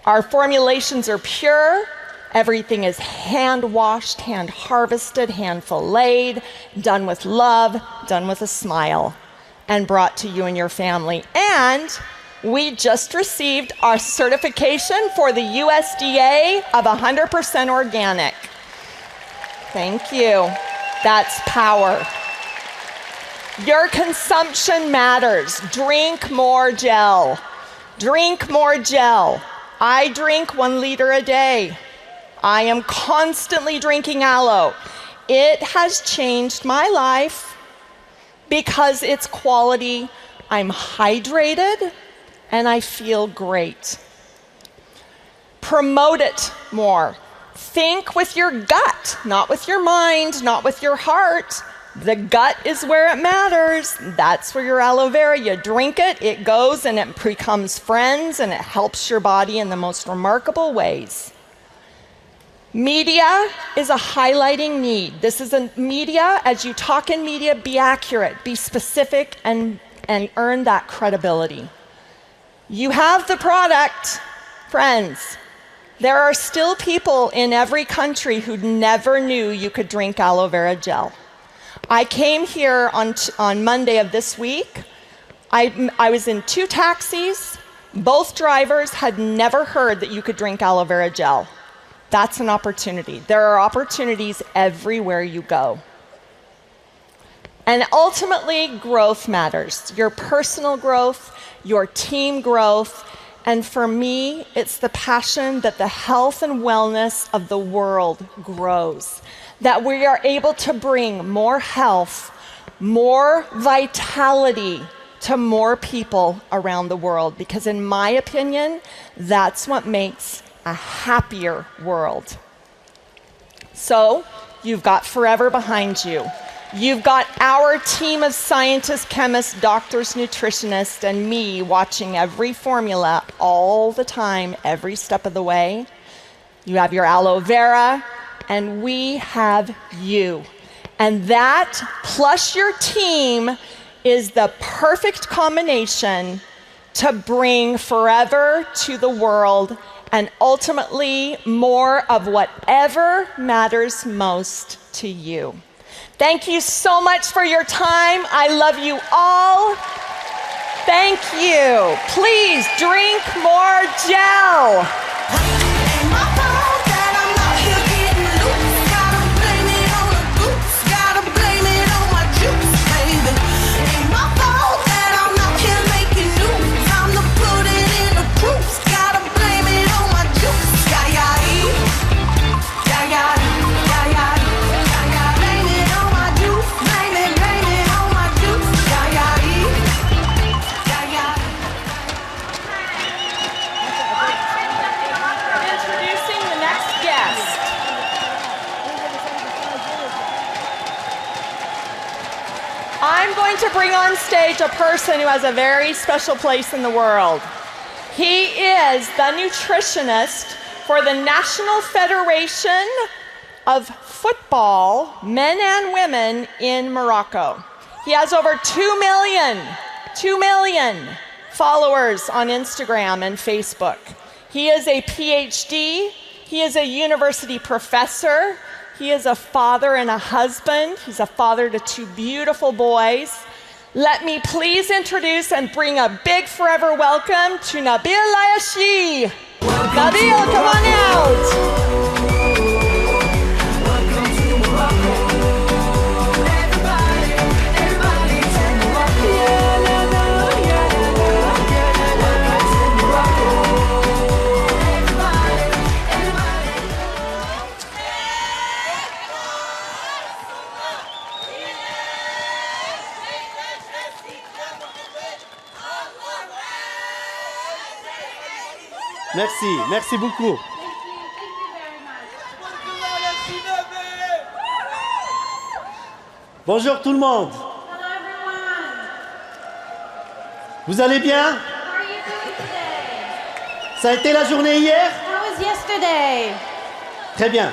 Our formulations are pure. Everything is hand-washed, hand-harvested, hand-filleted, done with love, done with a smile, and brought to you and your family. And we just received our certification for the USDA of 100% organic. Thank you. That's power. Your consumption matters. Drink more gel. Drink more gel. I drink 1 liter a day. I am constantly drinking aloe. It has changed my life because its quality. I'm hydrated and I feel great. Promote it more. Think with your gut, not with your mind, not with your heart. The gut is where it matters. That's where your aloe vera, you drink it, it goes and it becomes friends and it helps your body in the most remarkable ways. Media is a highlighting need. This is a media, as you talk in media, be accurate, be specific, and earn that credibility. You have the product, friends. There are still people in every country who never knew you could drink aloe vera gel. I came here on Monday of this week. I was in 2 taxis. Both drivers had never heard that you could drink aloe vera gel. That's an opportunity. There are opportunities everywhere you go. And ultimately, growth matters. Your personal growth, your team growth, and for me, it's the passion that the health and wellness of the world grows. That we are able to bring more health, more vitality to more people around the world. Because in my opinion, that's what makes a happier world. So, you've got Forever behind you. You've got our team of scientists, chemists, doctors, nutritionists, and me watching every formula all the time, every step of the way. You have your aloe vera, and we have you. And that, plus your team, is the perfect combination to bring Forever to the world and ultimately more of whatever matters most to you. Thank you so much for your time. I love you all. Thank you. Please drink more gel. Ain't my fault that I'm out here getting loose. Gotta blame it on the goose. Gotta blame it on my juice, baby. Ain't my fault that I'm out here making news. Time to put it in the proofs. Gotta blame it on my juice. Blame it on my juice. Blame it on my juice. Introducing the next guest. I'm going to bring on stage a person who has a very special place in the world. He is the nutritionist for the National Federation of Football, men and women in Morocco. He has over 2 million followers on Instagram and Facebook. He is a PhD. He is a university professor. He is a father and a husband. He's a father to 2 beautiful boys. Let me please introduce and bring a big forever welcome to Nabil Layashi. Nabil, come on out. Merci, merci beaucoup. Bonjour tout le monde. Vous allez bien? Ça a été la journée hier? How was yesterday? Très bien.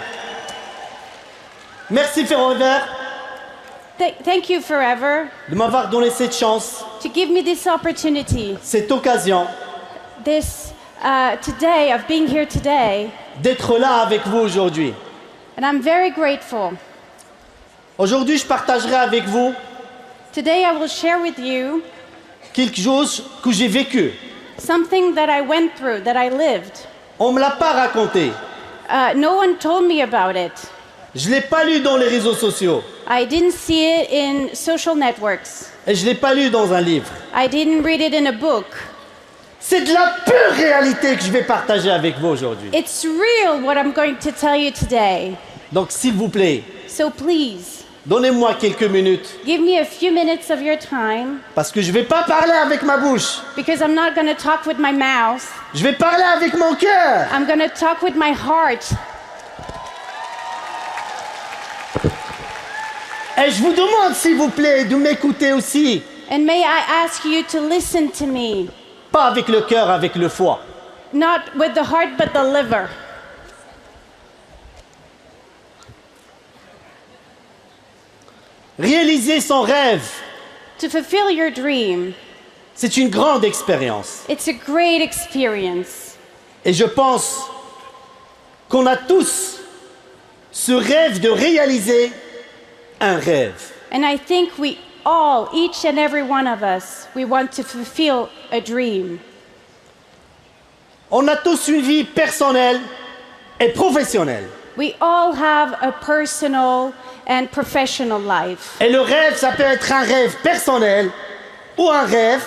Merci Ferroviaire Thank you, Forever, de m'avoir donné cette chance, to give me this opportunity, cette occasion today, of being here today, d'être là avec vous aujourd'hui. and I'm very grateful. Aujourd'hui, je partagerai avec vous Today I will share with you quelque chose que j'ai vécu. something that I went through, that I lived. On ne me l'a pas raconté. No one told me about it. Je ne l'ai pas lu dans les réseaux sociaux. I didn't see it in social networks. Et je ne l'ai pas lu dans un livre. I didn't read it in a book. C'est de la pure réalité que je vais partager avec vous aujourd'hui. It's real what I'm going to tell you today. Donc, s'il vous plaît, So please, donnez-moi quelques minutes give me a few minutes of your time, parce que je ne vais pas parler avec ma bouche. because I'm not going to talk with my mouth. Je vais parler avec mon cœur. I'm going to talk with my heart. Et je vous demande, s'il vous plaît, de m'écouter aussi. And may I ask you to listen to me, Pas avec le cœur, avec le foie. not with the heart but the liver. Réaliser son rêve, To fulfill your dream, c'est une grande expérience. it's a great experience. Et je pense qu'on a tous ce rêve de réaliser un rêve. And I think we all, each and every one of us, we want to fulfill a dream. On a tous une vie personnelle et professionnelle. We all have a personal and professional life. Et le rêve, ça peut être un rêve personnel ou un rêve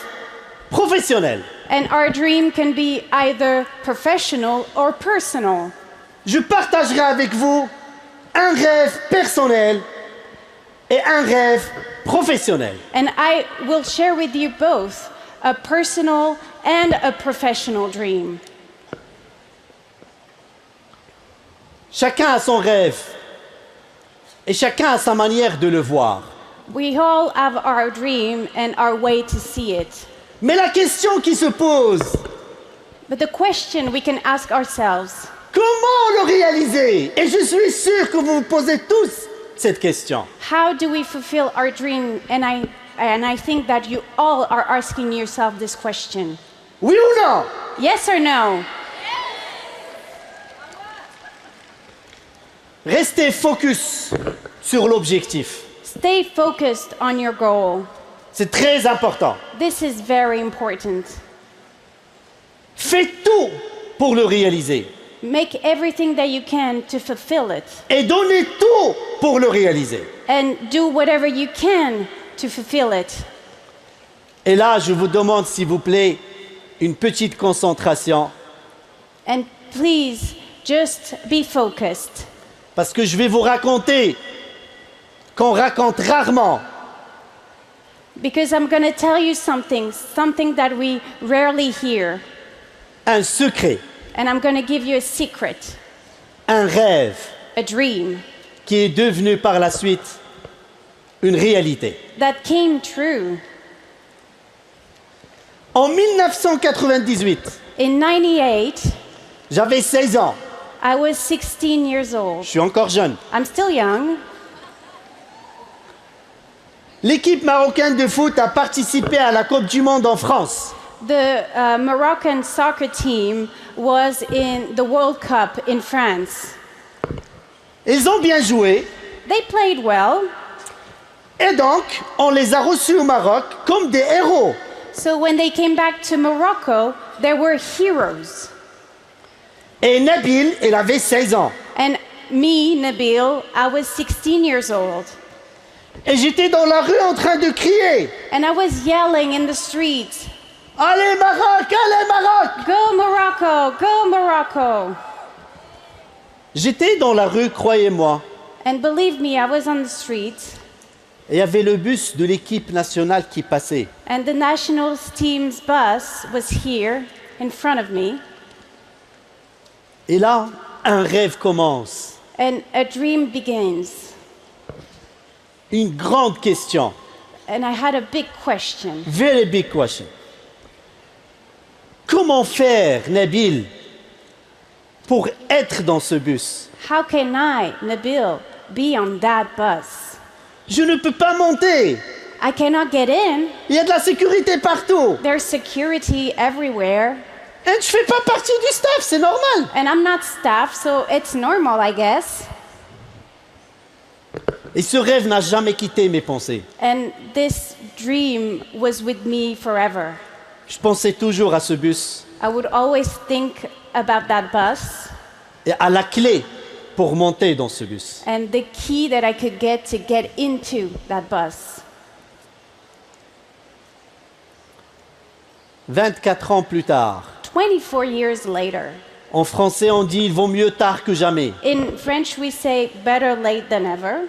professionnel. And our dream can be either professional or personal. Je partagerai avec vous un rêve personnel et un rêve professionnel. And I will share with you both a personal and a professional dream. Chacun a son rêve et chacun a sa manière de le voir. We all have our dream and our way to see it. Mais la question qui se pose, But the question we can ask ourselves, comment le réaliser? Et je suis sûr que vous vous posez tous cette question. how do we fulfill our dream? And I think that you all are asking yourself this question. Oui ou non? Yes or no? Restez focus sur l'objectif. Stay focused on your goal. C'est très important. This is very important. Faites tout pour le réaliser. Make everything that you can to fulfill it. Et donnez tout pour le réaliser. And do whatever you can to fulfill it. Et là, je vous demande, s'il vous plaît, une petite concentration, And please, just be focused. parce que je vais vous raconter qu'on raconte rarement, Because I'm going to tell you something that we rarely hear. un secret, And I'm going to give you a secret, un rêve a dream qui est devenu par la suite une réalité. that came true. En 1998, In 98, j'avais 16 ans. I was 16 years Je old. suis encore jeune. I'm still young. L'équipe marocaine de foot a participé à la Coupe du Monde en France. The Moroccan soccer team was in the World Cup in France. Ils ont bien joué They played well, et donc on les a reçus au Maroc comme des héros. so when they came back to Morocco, they were heroes. Et Nabil, il avait 16 ans. And me, Nabil, I was 16 years old. Et j'étais dans la rue en train de crier. And I was yelling in the streets, Allez Maroc, allez Maroc! "Go Morocco, go Morocco." J'étais dans la rue, croyez-moi. And believe me, I was on the streets, Et il y avait le bus de l'équipe nationale qui passait. and the national team's bus was here in front of me. Et là, un rêve commence. And a dream begins. Une grande question. And I had a big question. Very big question. Comment faire, Nabil, pour être dans ce bus? How can I, Nabil, be on that bus? Je ne peux pas monter. I cannot get in. Il y a de la sécurité partout. There's security everywhere. Et je ne fais pas partie du staff, c'est normal. And I'm not staff, so it's normal, I guess. Et ce rêve n'a jamais quitté mes pensées. And this dream was with me forever. Je pensais toujours à ce bus I would always think about that bus et à la clé pour monter dans ce bus. and the key that I could get to get into that bus. 24 ans plus tard, 24 years later, en français on dit « il vaut mieux tard que jamais in French we say better late than ever. ».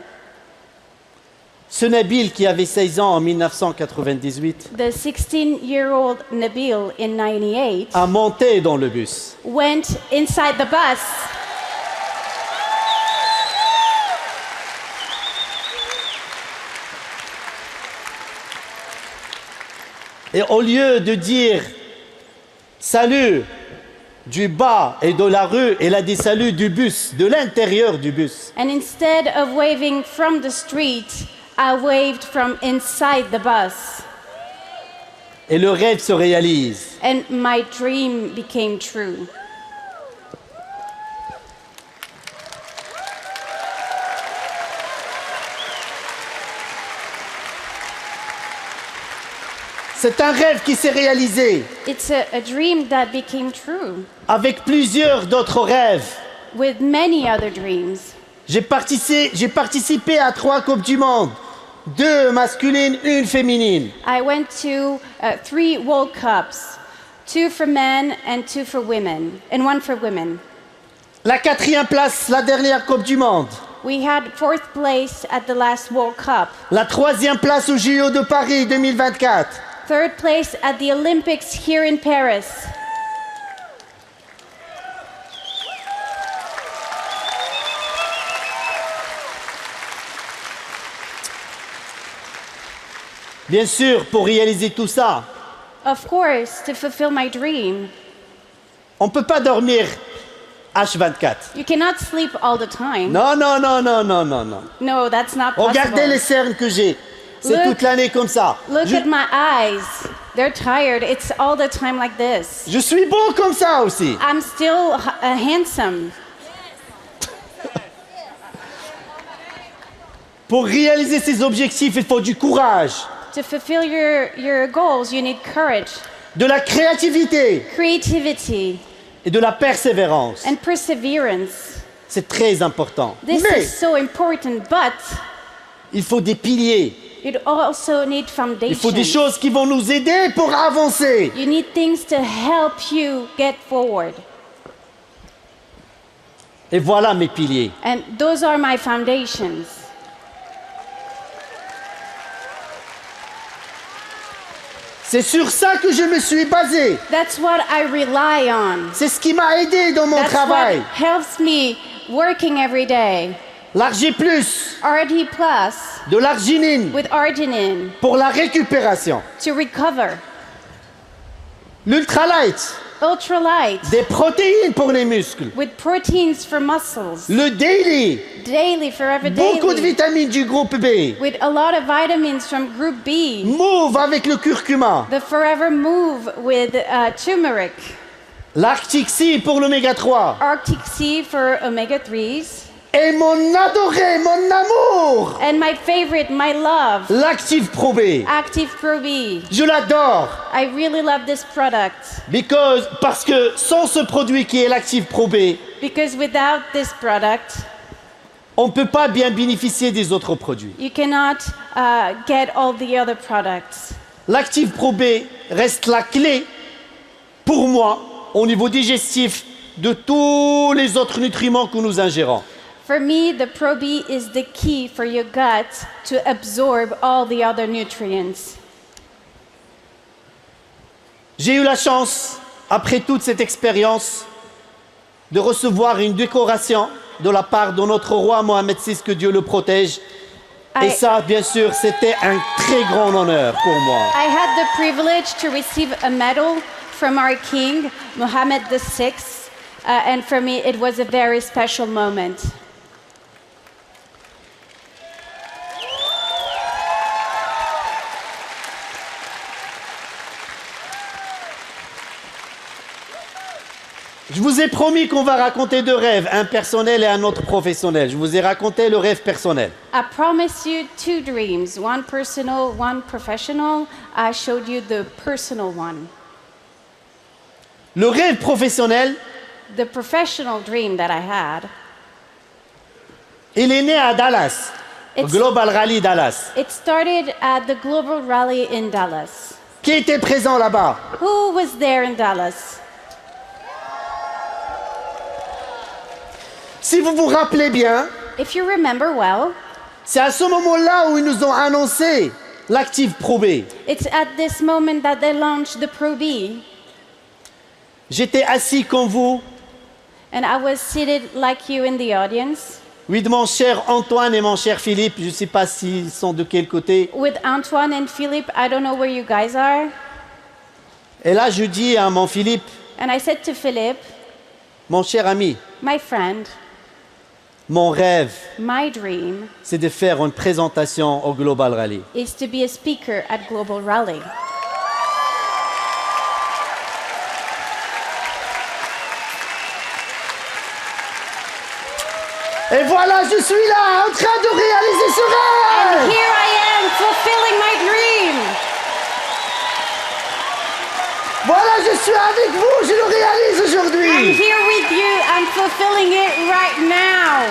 Ce Nabil qui avait 16 ans en 1998 The 16-year-old Nabil in 98 a monté dans le bus. went inside the bus. Et au lieu de dire « salut » du bas et de la rue, elle a dit « salut » du bus, de l'intérieur du bus. And instead of waving from the street, I waved from inside the bus. Et le rêve se réalise. And my dream became true. C'est un rêve qui s'est réalisé It's a dream that became true avec plusieurs d'autres rêves. with many other dreams. J'ai participé à 3 Coupes du Monde, 2 masculines, 1 féminine. I went to 3 World Cups, 2 for men and 2 for women, and 1 for women. La 4e place, la dernière Coupe du Monde. We had 4th place at the last World Cup, La 3e place au JO de Paris 2024. 3rd place at the Olympics here in Paris. Bien sûr, pour réaliser tout ça, Of course, to fulfill my dream, on ne peut pas dormir H24. you cannot sleep all the time. Non, non, non, non, non, non, non. No, that's not possible. Regardez les cernes que j'ai. C'est Look- toute l'année comme ça. Look at my eyes. They're tired. It's all the time like this. Je suis beau comme ça aussi. I'm still handsome. Pour réaliser ces objectifs, il faut du courage, To fulfill your goals, you need courage, de la créativité creativity, et de la persévérance. and perseverance. C'est très important. This Mais is so important, but il faut des piliers. you also need Il faut des foundations. choses qui vont nous aider pour avancer. You need things to help you get forward. Et voilà mes piliers. And those are my foundations. C'est sur ça que je me suis basé. That's what I rely on. C'est ce qui m'a aidé dans mon That's travail. what helps me working every day. L'Argi+, RD Plus de l'arginine with arginine pour la récupération. to recover. L'ultralight, Ultralight des protéines pour les muscles. with proteins for muscles. Le daily, Daily, forever beaucoup de daily. vitamines du groupe B. With a lot of vitamins from group B. Move avec le curcuma. The forever move with turmeric. L'Arctic Sea pour l'oméga 3. Arctic Sea for omega 3s. Et mon adoré, mon amour, And my favorite, my love, l'Active Pro B. Active Pro B. Je l'adore. I really love this product Parce que sans ce produit qui est l'Active Pro B, because without this product, on ne peut pas bien bénéficier des autres produits. you cannot get all the other products. L'Active Pro B reste la clé pour moi au niveau digestif de tous les autres nutriments que nous ingérons. For me, the Pro B is the key for your gut to absorb all the other nutrients. J'ai eu la chance, après toute cette expérience, de recevoir une décoration de la part de notre roi Mohamed VI, que Dieu le protège. Et ça, bien sûr, c'était un très grand honneur pour moi. I had the privilege to receive a medal from our king, Mohammed VI, and for me it was a very special moment. Je vous ai promis qu'on va raconter deux rêves, un personnel et un autre professionnel. Je vous ai raconté le rêve personnel. I promised you two dreams, one personal, one professional. I showed you the personal one. Le rêve professionnel, The professional dream that I had, il est né à Dallas, au It's- Global Rally Dallas. it started at the Global Rally in Dallas. Qui était présent là-bas? Who was there in Dallas? Si vous vous rappelez bien, If you remember well, c'est à ce moment-là où ils nous ont annoncé l'Active Pro B. it's at this moment that they launched the Pro B, J'étais assis comme vous, and I was seated like you in the audience with mon cher Antoine et mon cher Philippe. Je ne sais pas s'ils sont de quel côté. with Antoine and Philippe. I don't know where you guys are. Et là, je dis à mon Philippe, And I said to Philip, mon cher ami, my friend, mon rêve, my dream c'est de faire une présentation au Global Rally. is to be a speaker at Global Rally. Et voilà, je suis là, en train de réaliser ce And rêve. here I am fulfilling my dream. Voilà, je suis avec vous, je le réalise I'm aujourd'hui. here with you. I'm fulfilling it right now.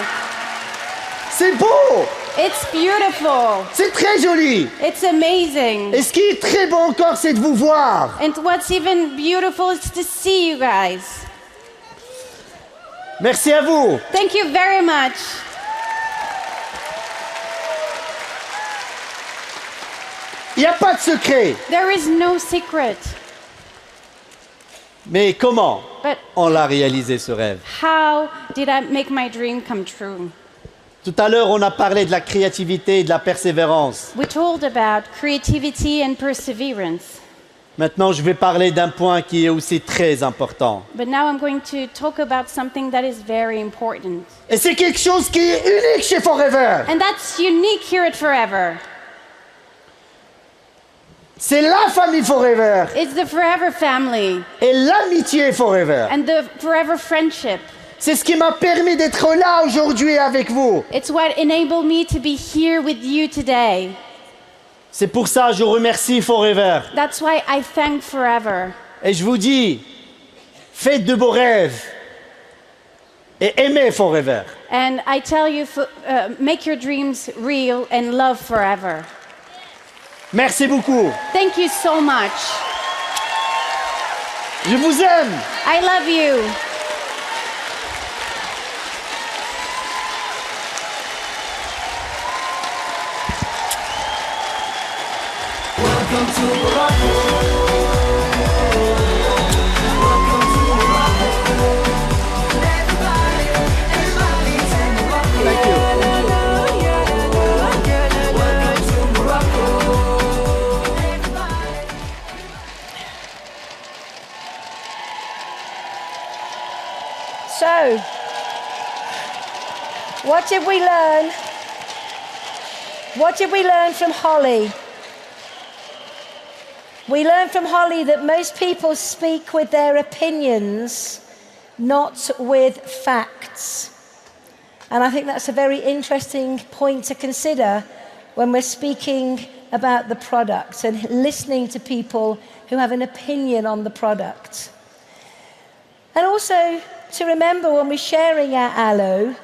C'est beau, It's beautiful. c'est très joli. It's amazing. Et ce qui est très beau encore, c'est de vous voir. And what's even beautiful is to see you guys. Merci à vous. Thank you very much. Il n'y a pas de secret. There is no secret. Mais comment But on l'a réalisé ce rêve? how did I make my dream come true? Tout à l'heure, on a parlé de la créativité et de la persévérance. We told about creativity and perseverance. Maintenant, je vais parler d'un point qui est aussi très important. But now I'm going to talk about something that is very important. Et c'est quelque chose qui est unique chez Forever. And that's unique here at Forever. C'est la famille Forever It's the Forever family et l'amitié Forever. and the Forever friendship. C'est ce qui m'a permis d'être là aujourd'hui avec vous. It's what enabled me to be here with you today. C'est pour ça que je remercie Forever. That's why I thank Forever. Et je vous dis, faites de beaux rêves et aimez Forever. And I tell you, make your dreams real and love Forever. Merci beaucoup. Thank you so much. Je vous aime. I love you. Welcome to Morocco. Welcome to Morocco. Everybody, everybody's in Morocco. Thank you. Welcome to Morocco. So, what did we learn? What did we learn from Holly? We learned from Holly that most people speak with their opinions, not with facts. And I think that's a very interesting point to consider when we're speaking about the product and listening to people who have an opinion on the product. And also to remember when we're sharing our aloe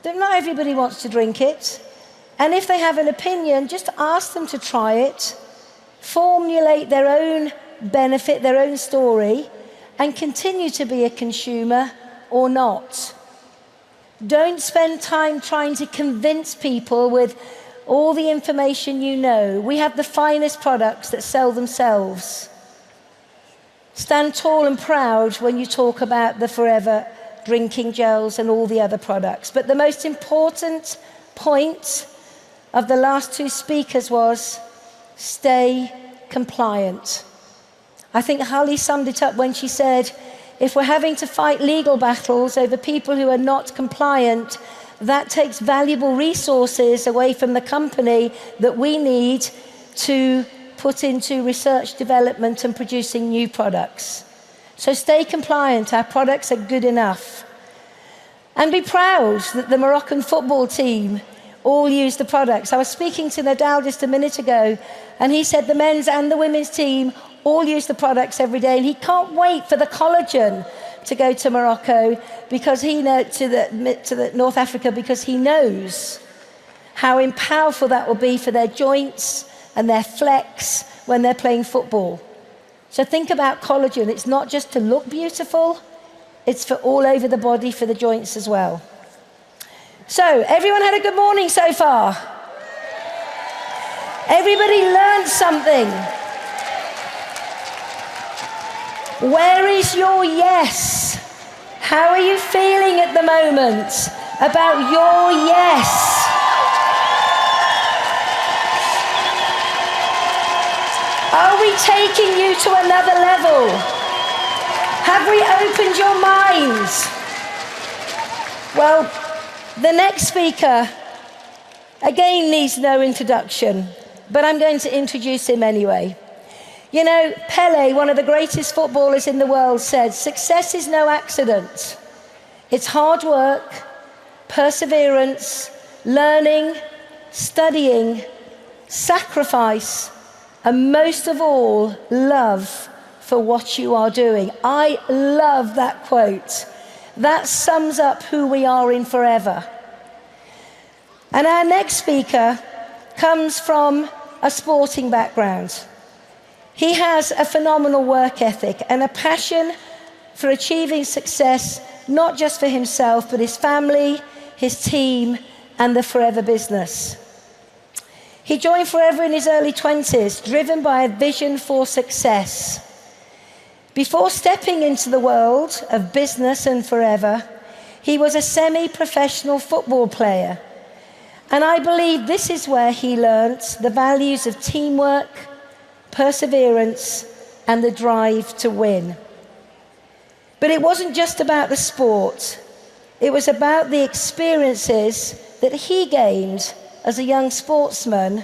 that not everybody wants to drink it. And if they have an opinion, just ask them to try it, formulate their own benefit, their own story, and continue to be a consumer or not. Don't spend time trying to convince people with all the information you know. We have the finest products that sell themselves. Stand tall and proud when you talk about the Forever drinking gels and all the other products. But the most important point of the last two speakers was stay compliant. I think Holly summed it up when she said, if we're having to fight legal battles over people who are not compliant, that takes valuable resources away from the company that we need to put into research, development, and producing new products. So stay compliant, our products are good enough. And be proud that the Moroccan football team all use the products. I was speaking to Nadal just a minute ago, and he said the men's and the women's team all use the products every day, and he can't wait for the collagen to go to Morocco, because to the North Africa, because he knows how powerful that will be for their joints and their flex when they're playing football. So think about collagen. It's not just to look beautiful, it's for all over the body, for the joints as well. So everyone had a good morning so far? Everybody learned something? Where is your yes? How are you feeling at the moment about your yes? Are we taking you to another level? Have we opened your minds? Well, the next speaker, again, needs no introduction, but I'm going to introduce him anyway. You know, Pele, one of the greatest footballers in the world, said, success is no accident. It's hard work, perseverance, learning, studying, sacrifice, and most of all, love for what you are doing. I love that quote. That sums up who we are in Forever. And our next speaker comes from a sporting background. He has a phenomenal work ethic and a passion for achieving success, not just for himself, but his family, his team, and the Forever business. He joined Forever in his early 20s, driven by a vision for success. Before stepping into the world of business and Forever, he was a semi-professional football player. And I believe this is where he learnt the values of teamwork, perseverance, and the drive to win. But it wasn't just about the sport. It was about the experiences that he gained as a young sportsman.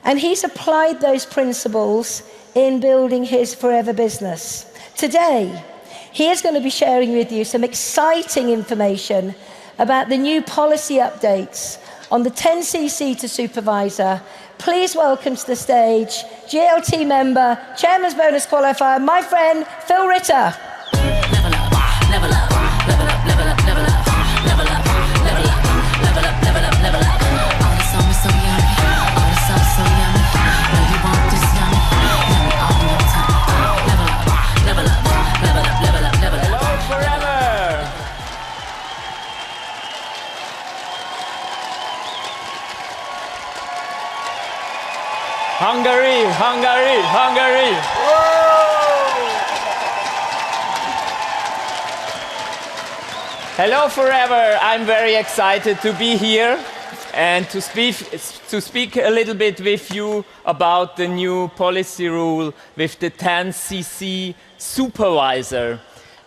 And he's applied those principles in building his Forever business. Today, he is going to be sharing with you some exciting information about the new policy updates on the 10cc to supervisor. Please welcome to the stage GLT member, Chairman's Bonus Qualifier, my friend Phil Ritter. Hungary, Hungary, Hungary. Hello Forever, I'm very excited to be here and to speak a little bit with you about the new policy rule with the 10cc supervisor.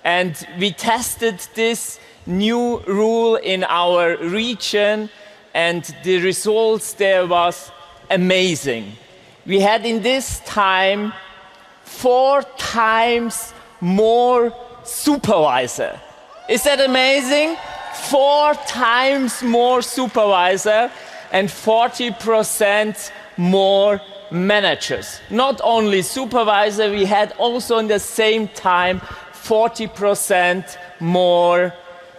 And we tested this new rule in our region, and the results there was amazing. We had in this time 4 times more supervisor. Is that amazing? 4 times more supervisor and 40% more managers. Not only supervisor, we had also in the same time 40% more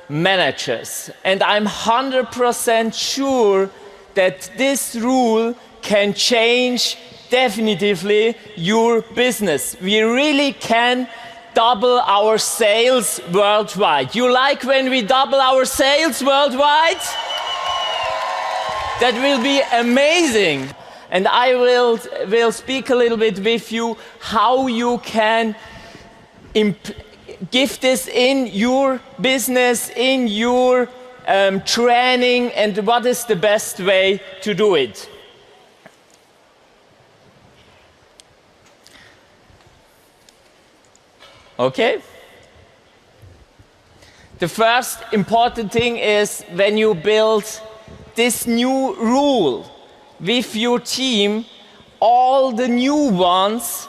managers. And I'm 100% sure that this rule can change definitively your business. We really can double our sales worldwide. You like when we double our sales worldwide? That will be amazing. And I will speak a little bit with you how you can give this in your business, in your training, and what is the best way to do it. Okay? The first important thing is when you build this new rule with your team, all the new ones,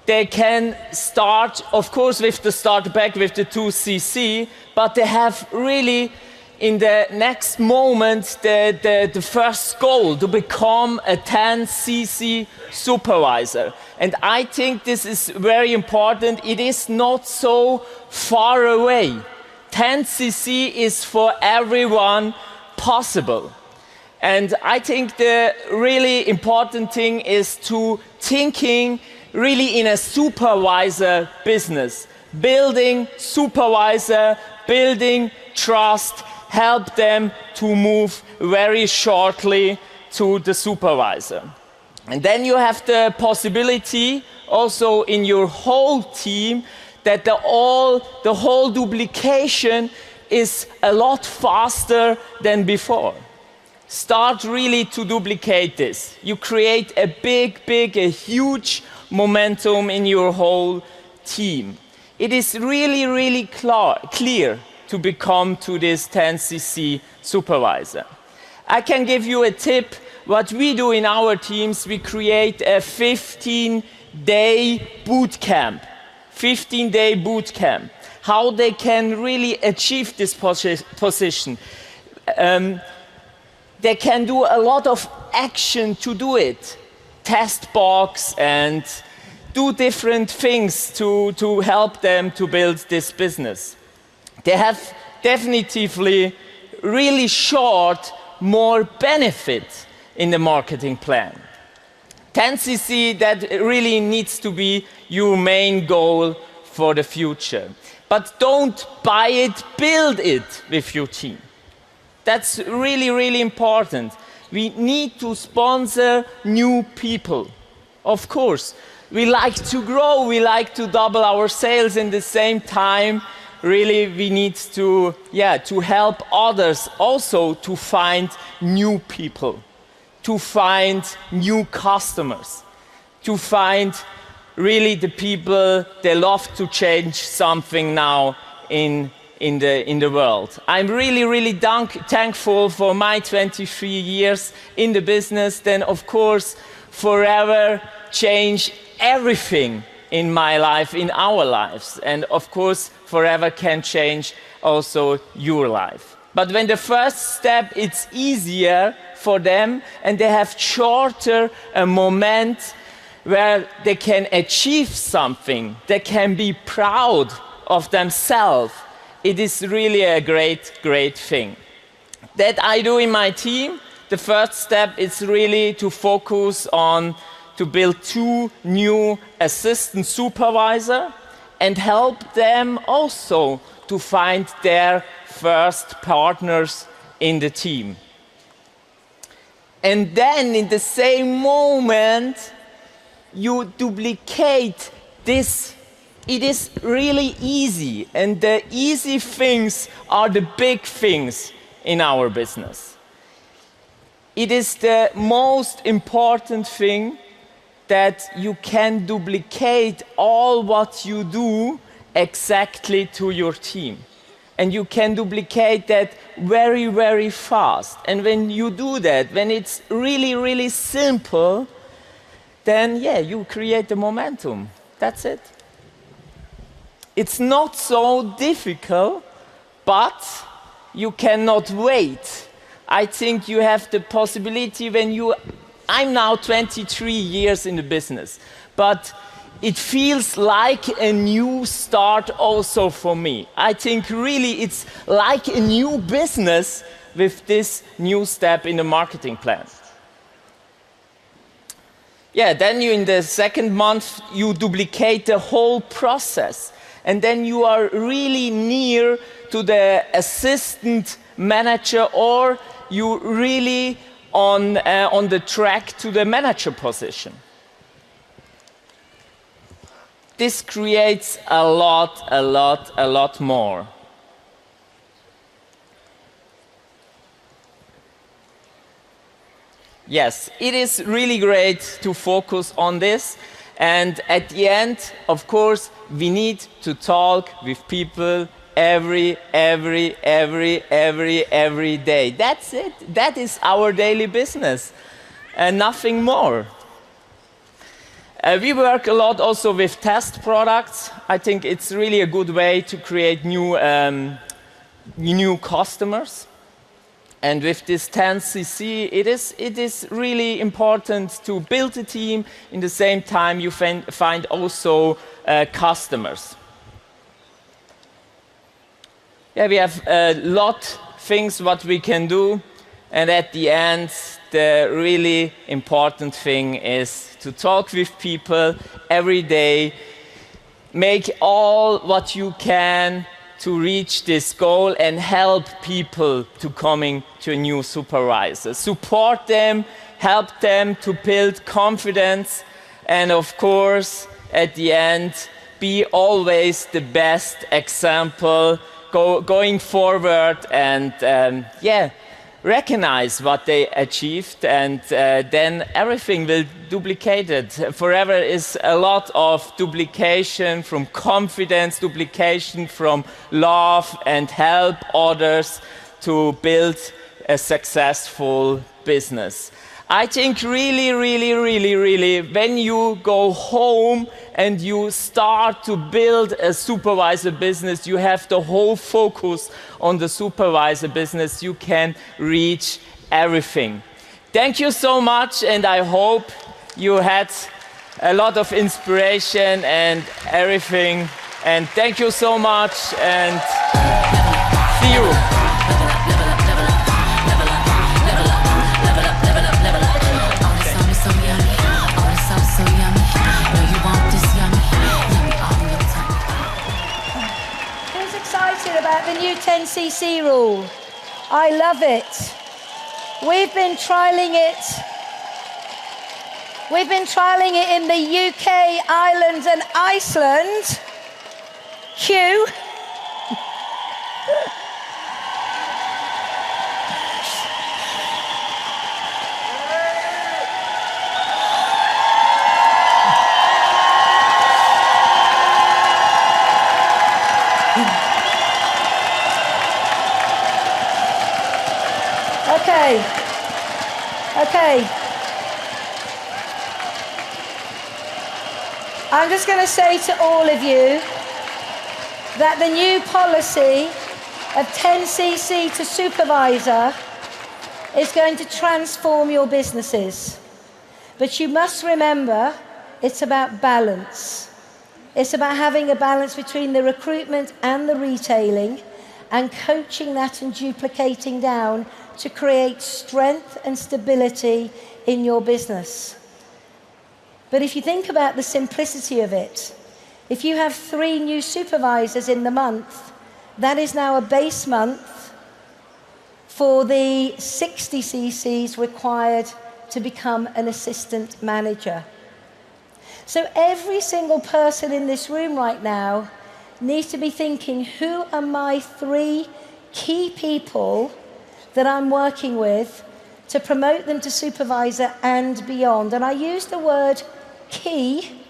they can start, of course, with the starter pack, with the 2cc, but they have really, in the next moment, the first goal to become a 10cc supervisor. And I think this is very important. It is not so far away. 10cc is for everyone possible. And I think the really important thing is to thinking really in a supervisor business. Building supervisor, building trust, help them to move very shortly to the supervisor. And then you have the possibility also in your whole team that the whole duplication is a lot faster than before. Start really to duplicate this. You create a a huge momentum in your whole team. It is really clear to become to this 10cc supervisor. I can give you a tip. What we do in our teams, we create a 15-day boot camp. 15-day boot camp. How they can really achieve this position. They can do a lot of action to do it. Test box and do different things to help them to build this business. They have definitively really short, more benefit in the marketing plan. 10cc, that really needs to be your main goal for the future. But don't buy it, build it with your team. That's really important. We need to sponsor new people. Of course, we like to grow, we like to double our sales in the same time. Really, we need to help others also to find new people, to find new customers, to find really the people they love to change something now in the world. I'm really thankful for my 23 years in the business, then of course forever change everything in my life, in our lives, and of course forever can change also your life. But when the first step, it's easier for them and they have shorter a moment where they can achieve something, they can be proud of themselves. It is really a great thing. That I do in my team. The first step is really to focus on to build 2 new assistant supervisors and help them also to find their first partners in the team. And then in the same moment, you duplicate this. It is really easy, and the easy things are the big things in our business. It is the most important thing that you can duplicate all what you do exactly to your team. And you can duplicate that very fast. And when you do that, when it's really simple, then you create the momentum. That's it. It's not so difficult, but you cannot wait. I think you have the possibility I'm now 23 years in the business, but it feels like a new start also for me. I think really it's like a new business with this new step in the marketing plan. Then in the second month, you duplicate the whole process. And then you are really near to the assistant manager, or you really on the track to the manager position. this creates a lot more. Yes, it is really great to focus on this. And at the end, of course, we need to talk with people every day. That's it. That is our daily business and nothing more. We work a lot also with test products. I think it's really a good way to create new customers. And with this 10cc, it is really important to build a team. In the same time, you find also customers. Yeah, we have a lot of things what we can do. And at the end, the really important thing is to talk with people every day. Make all what you can to reach this goal and help people to coming to a new supervisor. Support them, help them to build confidence, and of course, at the end, be always the best example going forward and recognize what they achieved, and then everything will duplicate it. Forever is a lot of duplication from confidence, duplication from love, and help others to build a successful business. I think really, when you go home and you start to build a supervisor business, you have the whole focus on the supervisor business, you can reach everything. Thank you so much, and I hope you had a lot of inspiration and everything. And thank you so much, and see you. About the new 10cc rule. I love it. We've been trialling it in the UK, Ireland and Iceland. Q. Okay. I'm just going to say to all of you that the new policy of 10cc to supervisor is going to transform your businesses. But you must remember, it's about balance. It's about having a balance between the recruitment and the retailing, and coaching that and duplicating down to create strength and stability in your business. But if you think about the simplicity of it, if you have 3 new supervisors in the month, that is now a base month for the 60 cc's required to become an assistant manager. So every single person in this room right now needs to be thinking, who are my 3 key people that I'm working with to promote them to supervisor and beyond? And I use the word key.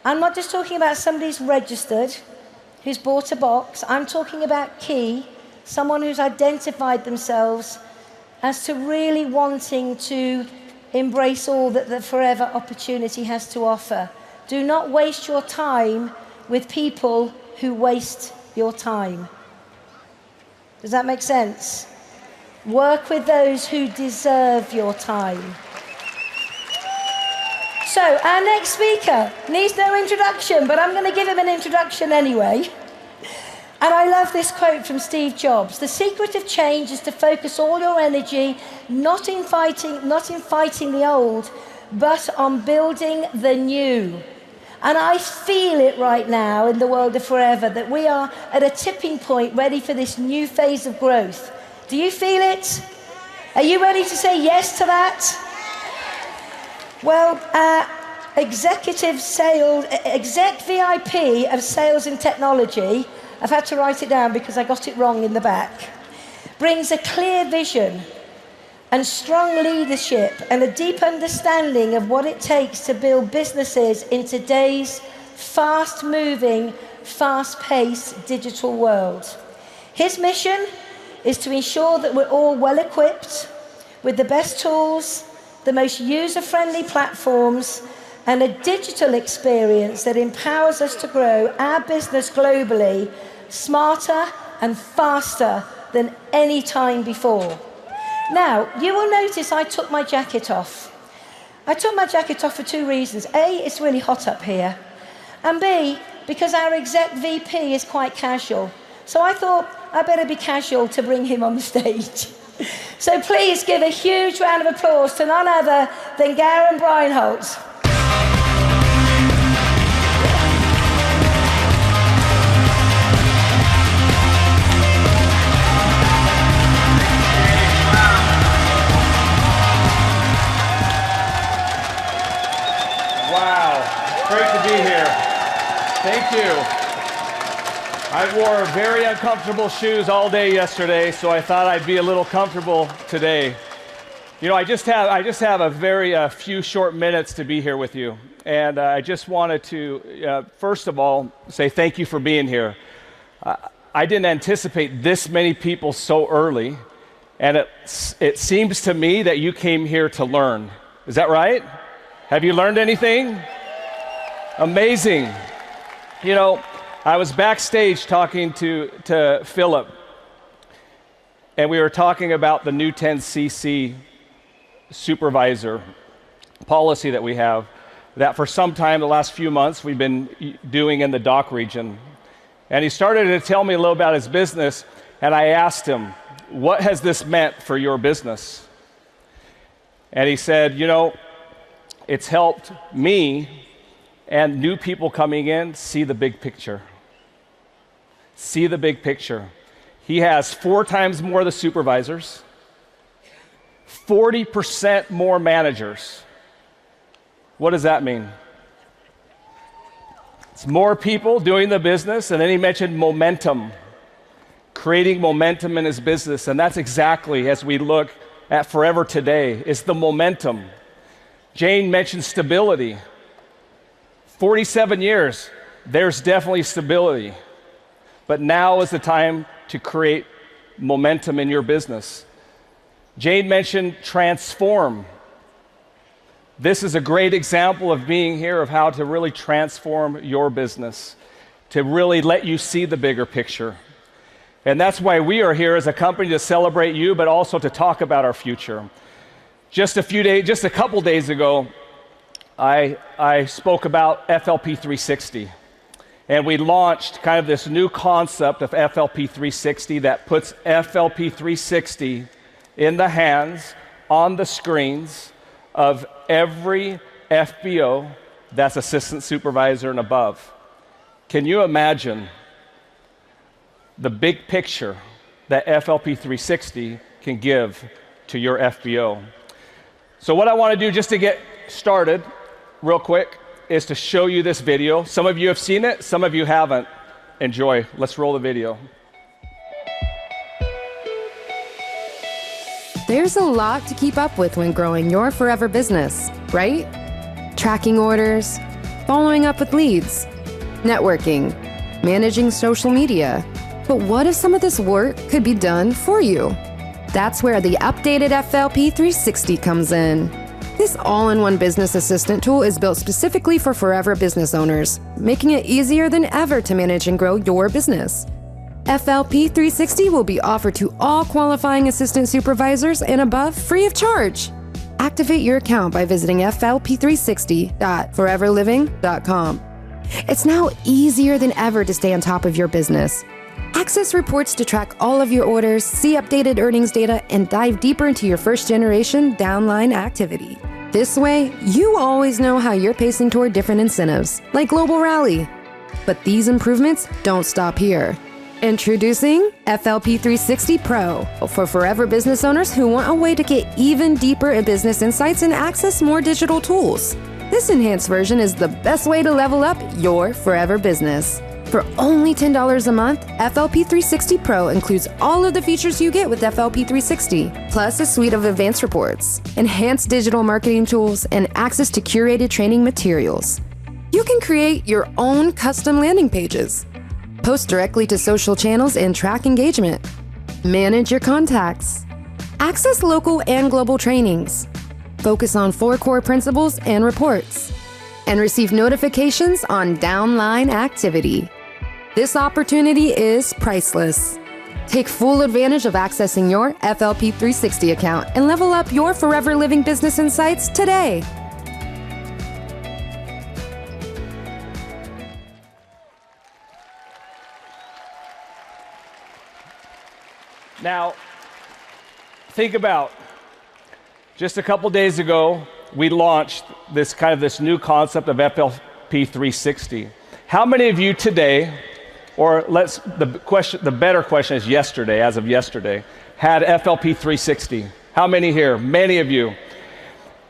I'm not just talking about somebody who's registered, who's bought a box. I'm talking about key, someone who's identified themselves as to really wanting to embrace all that the Forever opportunity has to offer. Do not waste your time with people who waste your time. Does that make sense? Work with those who deserve your time. So, our next speaker needs no introduction, but I'm going to give him an introduction anyway. And I love this quote from Steve Jobs. The secret of change is to focus all your energy not in fighting the old, but on building the new. And I feel it right now in the world of Forever, that we are at a tipping point ready for this new phase of growth. Do you feel it? Are you ready to say yes to that? Well, executive sales, exec VIP of sales and technology, I've had to write it down because I got it wrong in the back, brings a clear vision and strong leadership and a deep understanding of what it takes to build businesses in today's fast-moving, fast-paced digital world. His mission is to ensure that we're all well-equipped with the best tools, the most user-friendly platforms, and a digital experience that empowers us to grow our business globally smarter and faster than any time before. Now, you will notice I took my jacket off. I took my jacket off for two reasons. A, it's really hot up here. And B, because our exec VP is quite casual. So I thought I better be casual to bring him on the stage. So please give a huge round of applause to none other than Garen Breinholtz. Wow, great to be here. Thank you. I wore very uncomfortable shoes all day yesterday, so I thought I'd be a little comfortable today. You know, I just have a very few short minutes to be here with you, and I just wanted to, first of all, say thank you for being here. I didn't anticipate this many people so early, and it seems to me that you came here to learn. Is that right? Have you learned anything? Amazing. You know, I was backstage talking to Philip, and we were talking about the new 10cc supervisor policy that we have, that for some time, the last few months, we've been doing in the DACH region. And he started to tell me a little about his business, and I asked him, what has this meant for your business? And he said, you know, it's helped me and new people coming in see the big picture. See the big picture. He has 4 times more of the supervisors, 40% more managers. What does that mean? It's more people doing the business, and then he mentioned momentum, creating momentum in his business, and that's exactly as we look at Forever today, is the momentum. Jane mentioned stability. 47 years, there's definitely stability. But now is the time to create momentum in your business. Jane mentioned transform. This is a great example of being here, of how to really transform your business, to really let you see the bigger picture. And that's why we are here as a company, to celebrate you, but also to talk about our future. Just a couple days ago, I spoke about FLP 360. And we launched kind of this new concept of FLP 360 that puts FLP 360 in the hands, on the screens of every FBO that's assistant supervisor and above. Can you imagine the big picture that FLP 360 can give to your FBO? So what I want to do, just to get started real quick, is to show you this video. Some of you have seen it, some of you haven't. Enjoy. Let's roll the video. There's a lot to keep up with when growing your Forever business, right? Tracking orders, following up with leads, networking, managing social media. But what if some of this work could be done for you? That's where the updated FLP 360 comes in. This all-in-one business assistant tool is built specifically for Forever business owners, making it easier than ever to manage and grow your business. FLP 360 will be offered to all qualifying assistant supervisors and above free of charge. Activate your account by visiting flp360.foreverliving.com. It's now easier than ever to stay on top of your business. Access reports to track all of your orders, see updated earnings data, and dive deeper into your first-generation downline activity. This way, you always know how you're pacing toward different incentives, like Global Rally. But these improvements don't stop here. Introducing FLP 360 Pro for Forever business owners who want a way to get even deeper in business insights and access more digital tools. This enhanced version is the best way to level up your forever business. For only $10 a month, FLP 360 Pro includes all of the features you get with FLP 360, plus a suite of advanced reports, enhanced digital marketing tools, and access to curated training materials. You can create your own custom landing pages, post directly to social channels and track engagement, manage your contacts, access local and global trainings, focus on 4 core principles and reports, and receive notifications on downline activity. This opportunity is priceless. Take full advantage of accessing your FLP 360 account and level up your forever living business insights today. Now, think about, just a couple days ago, we launched this new concept of FLP 360. How many of you today, or the better question is yesterday, as of yesterday, had FLP 360? How many here? Many of you.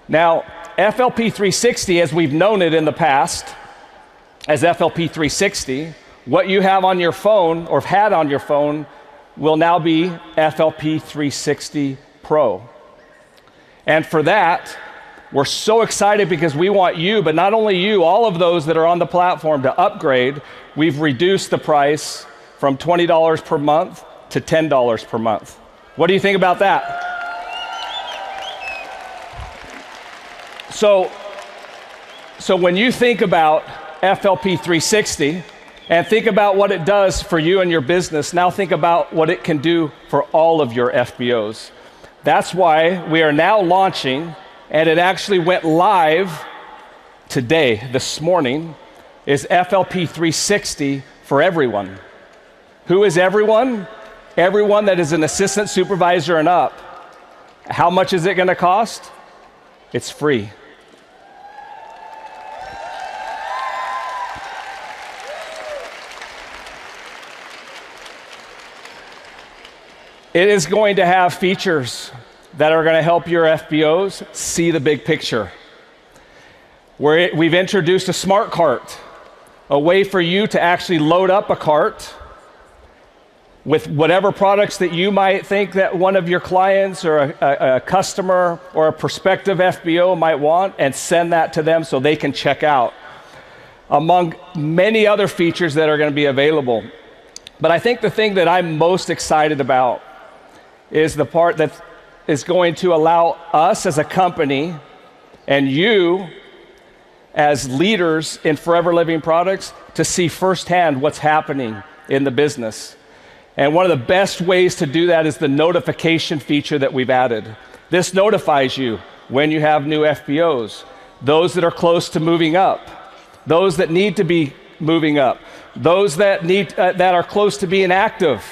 Now, FLP 360, as we've known it in the past, as FLP 360, what you have on your phone, or have had on your phone, will now be FLP 360 Pro. And for that, we're so excited because we want you, but not only you, all of those that are on the platform to upgrade. We've reduced the price from $20 per month to $10 per month. What do you think about that? So when you think about FLP 360, and think about what it does for you and your business, now think about what it can do for all of your FBOs. That's why we are now launching, and it actually went live today, this morning, is FLP 360 for everyone. Who is everyone? Everyone that is an assistant supervisor and up. How much is it going to cost? It's free. It is going to have features that are going to help your FBOs see the big picture. We've introduced a smart cart, a way for you to actually load up a cart with whatever products that you might think that one of your clients or a customer or a prospective FBO might want, and send that to them so they can check out, among many other features that are going to be available. But I think the thing that I'm most excited about is the part that is going to allow us as a company and you as leaders in Forever Living Products to see firsthand what's happening in the business. And one of the best ways to do that is the notification feature that we've added. This notifies you when you have new FBOs, those that are close to moving up, those that need to be moving up, those that are close to being active.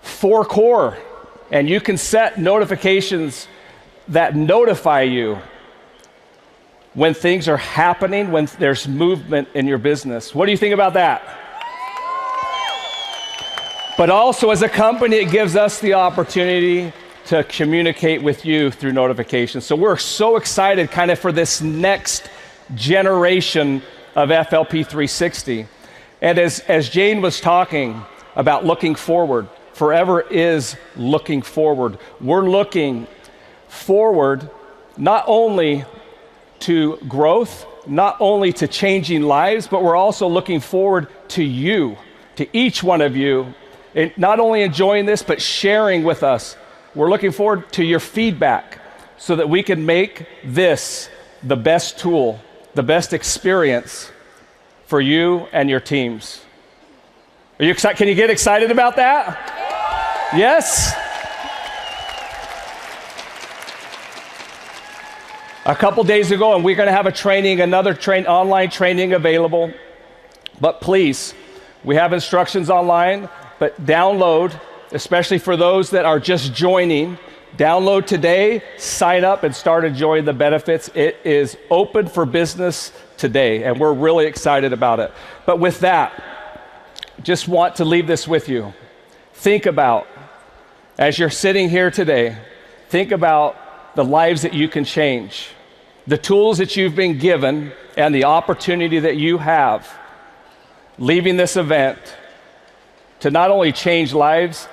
4 core, and you can set notifications that notify you when things are happening, when there's movement in your business. What do you think about that? But also, as a company, it gives us the opportunity to communicate with you through notifications. So we're so excited kind of for this next generation of FLP 360. And as Jane was talking about looking forward, Forever is looking forward. We're looking forward not only to growth, not only to changing lives, but we're also looking forward to you, to each one of you, and not only enjoying this, but sharing with us. We're looking forward to your feedback so that we can make this the best tool, the best experience for you and your teams. Are you excited? Can you get excited about that? Yes? A couple days ago, and we're going to have another online training available. But please, we have instructions online, but download, especially for those that are just joining, download today, sign up, and start enjoying the benefits. It is open for business today, and we're really excited about it. But with that, just want to leave this with you. Think about, as you're sitting here today, think about the lives that you can change. the tools that you've been given and the opportunity that you have leaving this event to not only change lives,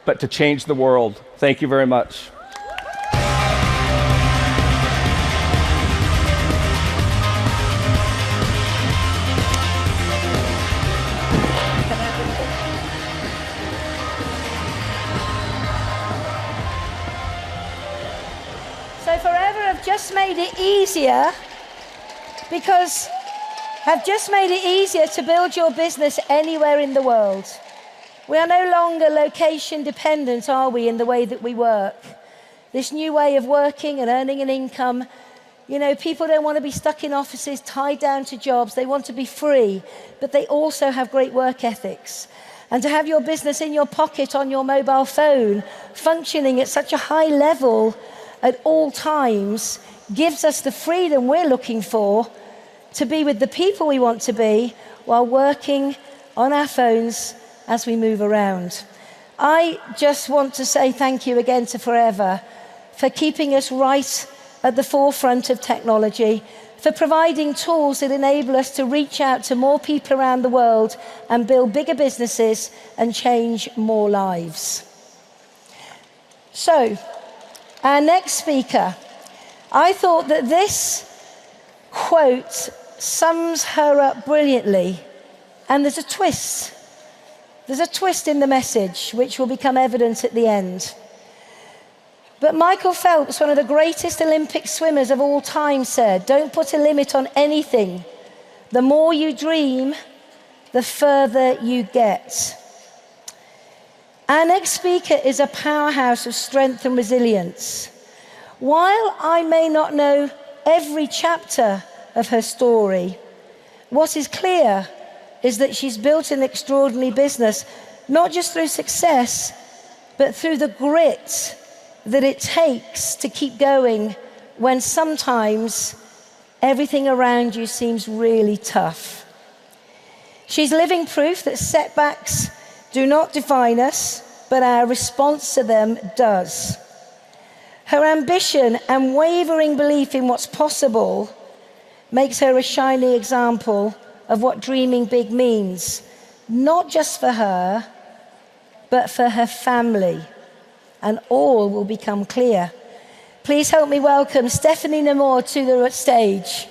but to change the world. Thank you very much. So Forever have just made it easier to build your business anywhere in the world. We are no longer location dependent, are we, in the way that we work? This new way of working and earning an income, you know, people don't want to be stuck in offices, tied down to jobs. They want to be free, but they also have great work ethics. And to have your business in your pocket on your mobile phone, functioning at such a high level at all times, gives us the freedom we're looking for to be with the people we want to be while working on our phones as we move around. I just want to say thank you again to Forever for keeping us right at the forefront of technology, for providing tools that enable us to reach out to more people around the world and build bigger businesses and change more lives. So, our next speaker, I thought that this quote sums her up brilliantly, and there's a twist. There's a twist in the message, which will become evident at the end. But Michael Phelps, one of the greatest Olympic swimmers of all time, said, "Don't put a limit on anything. The more you dream, the further you get." Our next speaker is a powerhouse of strength and resilience. While I may not know every chapter of her story, what is clear is that she's built an extraordinary business, not just through success, but through the grit that it takes to keep going when sometimes everything around you seems really tough. She's living proof that setbacks do not define us, but our response to them does. Her ambition and wavering belief in what's possible makes her a shining example of what dreaming big means, not just for her, but for her family. And all will become clear. Please help me welcome Stephanie Namour to the stage.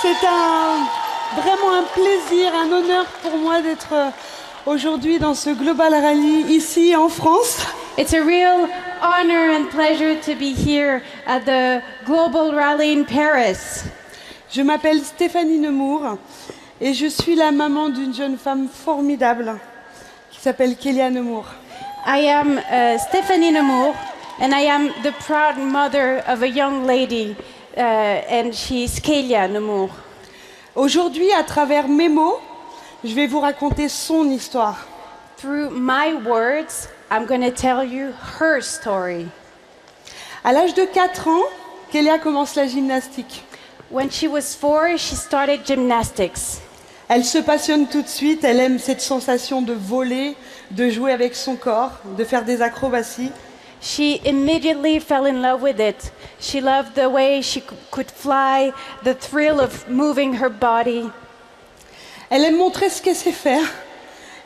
C'est vraiment un plaisir, un honneur pour moi d'être aujourd'hui dans ce Global Rally ici en France. It's a real honor and pleasure to be here at the Global Rally in Paris. Je m'appelle Stéphanie Nemours et je suis la maman d'une jeune femme formidable qui s'appelle Kélia Nemours. I am Stephanie Namour, and I am the proud mother of a young lady, and she's Kélia Namour. Aujourd'hui, à travers mes mots, je vais vous raconter son histoire. Through my words, I'm going to tell you her story. À l'âge de 4 ans, Kélia commence la gymnastique. When she was 4, she started gymnastics. Elle se passionne tout de suite, elle aime cette sensation de voler, de jouer avec son corps, de faire des acrobaties. She immediately fell in love with it. She loved the way she could fly, the thrill of moving her body. Elle aime montrer ce qu'elle sait faire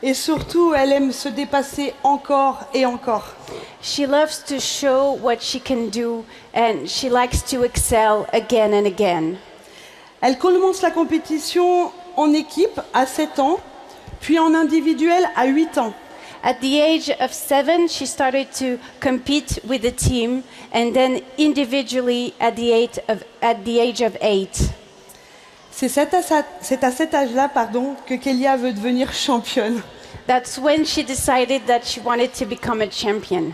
et surtout elle aime se dépasser encore et encore. She loves to show what she can do and she likes to excel again and again. Elle commence la compétition en équipe à 7 ans, puis en individuel à 8 ans. At the age of 7, she started to compete with the team, and then individually at the age of 8. C'est à cet âge-là, que Kélia veut devenir championne. That's when she decided that she wanted to become a champion.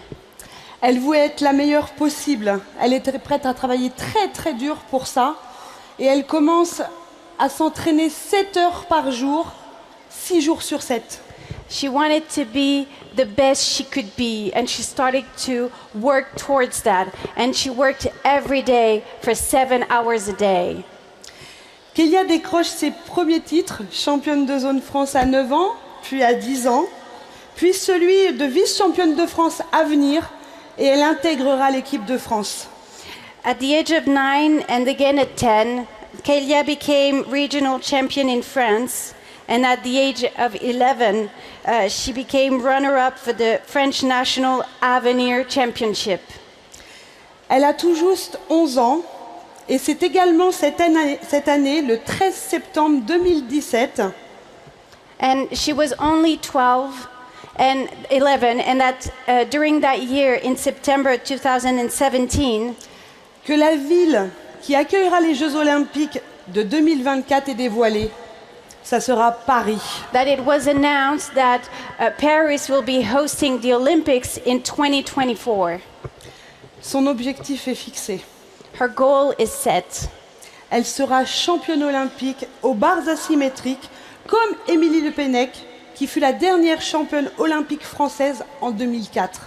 Elle voulait être la meilleure possible. Elle était prête à travailler très très dur pour ça. Et elle commence à s'entraîner 7 heures par jour 6 jours sur 7. She wanted to be the best she could be, and she started to work towards that. And she worked every day for 7 hours a day. Kélia décroche ses premiers titres, championne de zone France à 9 ans, puis à 10 ans, puis celui de vice-championne de France à venir, et elle intégrera l'équipe de France. At the age of 9 and again at 10, Kélia became regional champion in France. And at the age of 11, she became runner-up for the French National Avenir Championship. Elle a tout juste 11 ans, et c'est également cette année, le 13 septembre 2017, And she was only 12 and 11, and that during that year, in September 2017, que la ville qui accueillera les Jeux Olympiques de 2024 est dévoilée. Ça sera Paris. that it was announced that Paris will be hosting the Olympics in 2024. Son objectif est fixé. Her goal is set. Elle sera championne olympique aux barres asymétriques, comme Émilie Le Pennec, qui fut la dernière championne olympique française en 2004.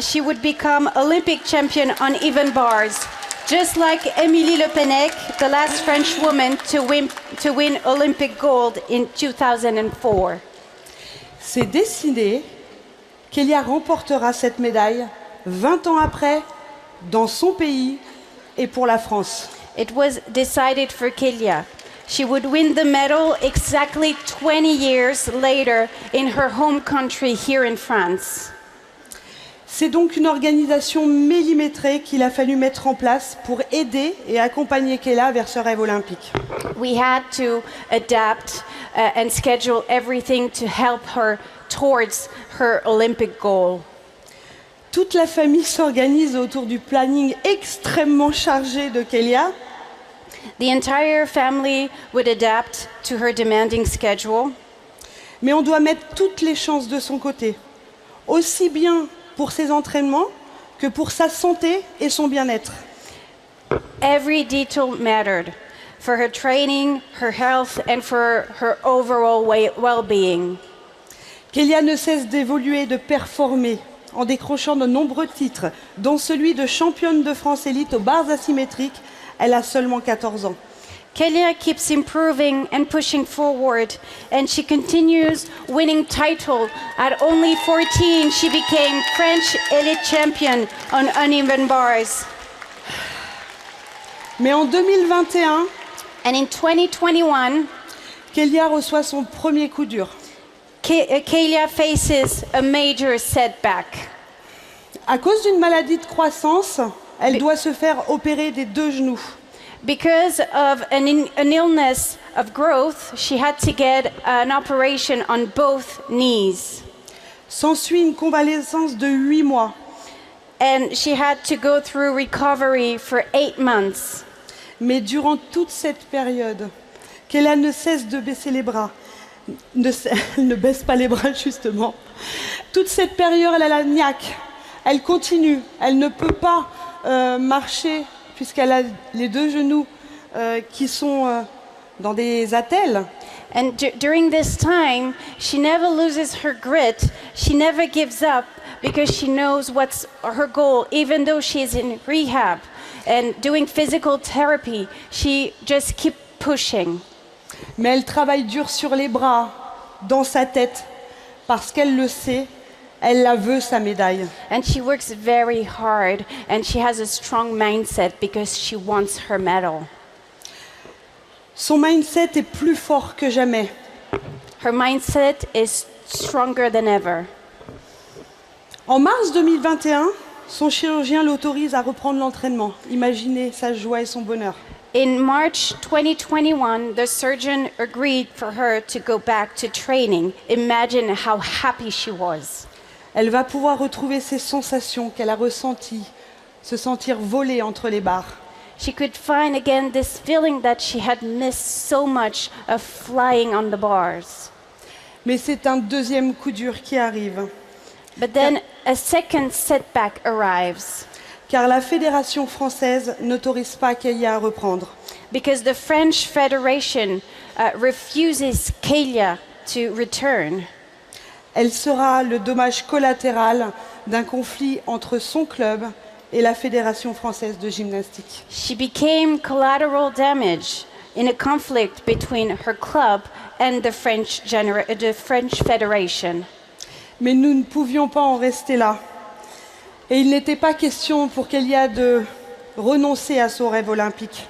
She would become Olympic champion on even bars, just like Émilie Le Pennec, the last French woman to win Olympic gold in 2004. C'est décidé, Kélia remportera cette médaille 20 ans après, dans son pays et pour la France. It was decided for Kélia. She would win the medal exactly 20 years later in her home country here in France. C'est donc une organisation millimétrée qu'il a fallu mettre en place pour aider et accompagner Kélia vers ce rêve olympique. We had to adapt and schedule everything to help her towards her Olympic goal. Toute la famille s'organise autour du planning extrêmement chargé de Kélia. The entire family would adapt to her demanding schedule. Mais on doit mettre toutes les chances de son côté, aussi bien pour ses entraînements que pour sa santé et son bien-être. Every detail mattered for her training, her health, and for her overall well-being. Kélia ne cesse d'évoluer et de performer en décrochant de nombreux titres, dont celui de championne de France élite aux barres asymétriques. Elle a seulement 14 ans. Kélia keeps improving and pushing forward, and she continues winning title. At only 14, she became French elite champion on uneven bars. Mais en 2021, And in 2021, Kélia reçoit son premier coup dur. Kélia faces a major setback. À cause d'une maladie de croissance, elle doit se faire opérer des 2 genoux. Because of an illness of growth, she had to get an operation on both knees. S'ensuit une convalescence de 8 mois. And she had to go through recovery for 8 months. Mais durant toute cette période, Kélia ne cesse de baisser les bras. Elle ne baisse pas les bras, justement. Toute cette période, elle a la niaque. Elle continue. Elle ne peut pas marcher puisqu'elle a les 2 genoux qui sont dans des attelles. And during this time, she never loses her grit. She never gives up because she knows what's her goal. Even though she's in rehab and doing physical therapy, she just keeps pushing. Mais elle travaille dur sur les bras, dans sa tête, parce qu'elle le sait, elle la veut, sa médaille. And she works very hard, and she has a strong mindset because she wants her medal. Son mindset est plus fort que jamais. Her mindset is stronger than ever. En mars 2021, son chirurgien l'autorise à reprendre l'entraînement. Imaginez sa joie et son bonheur. In March 2021, the surgeon agreed for her to go back to training. Imagine how happy she was. Elle va pouvoir retrouver ces sensations qu'elle a ressenties, se sentir volée entre les barres. She could find again this feeling that she had missed so much of flying on the bars. Mais c'est un deuxième coup dur qui arrive. But then a second setback arrives. Car la Fédération française n'autorise pas Kélia à reprendre. Because the French Federation refuses Kelia to return, elle sera le dommage collatéral d'un conflit entre son club et la Fédération française de gymnastique. she became collateral damage in a conflict between her club and the French Federation. Mais nous ne pouvions pas en rester là. Et il n'était pas question pour Kelia de renoncer à son rêve olympique.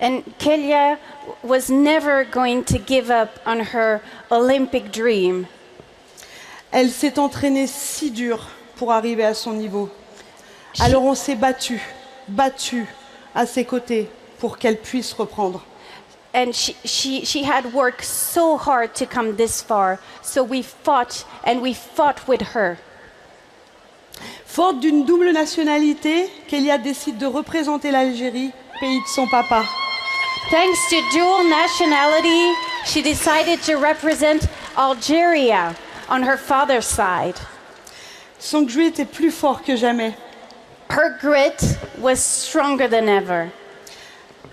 And Kelia was never going to give up on her Olympic dream. Elle s'est entraînée si dur pour arriver à son niveau. Alors on s'est battu à ses côtés pour qu'elle puisse reprendre. And she had worked so hard to come this far, so we fought with her. Forte d'une double nationalité, Kelia décide de représenter l'Algérie, pays de son papa. Thanks to dual nationality, she decided to represent Algeria on her father's side. Son grit était plus fort que jamais. Her grit was stronger than ever.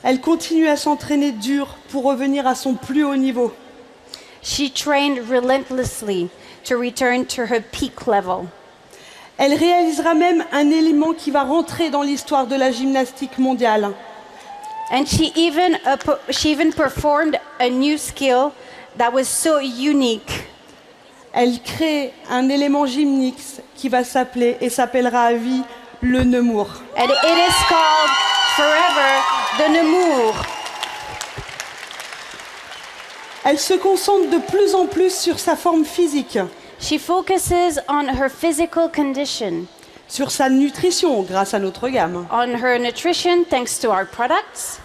Elle continue à s'entraîner dur pour revenir à son plus haut niveau. She trained relentlessly to return to her peak level. Elle réalisera même un élément qui va rentrer dans l'histoire de la gymnastique mondiale. And she even performed a new skill that was so unique. Elle crée un élément gymnique qui va s'appeler et s'appellera à vie le Nemours. And it is called forever the Nemours. Elle se concentre de plus en plus sur sa forme physique, She focuses on her physical condition, sur sa nutrition grâce à notre gamme, on her nutrition thanks to our products,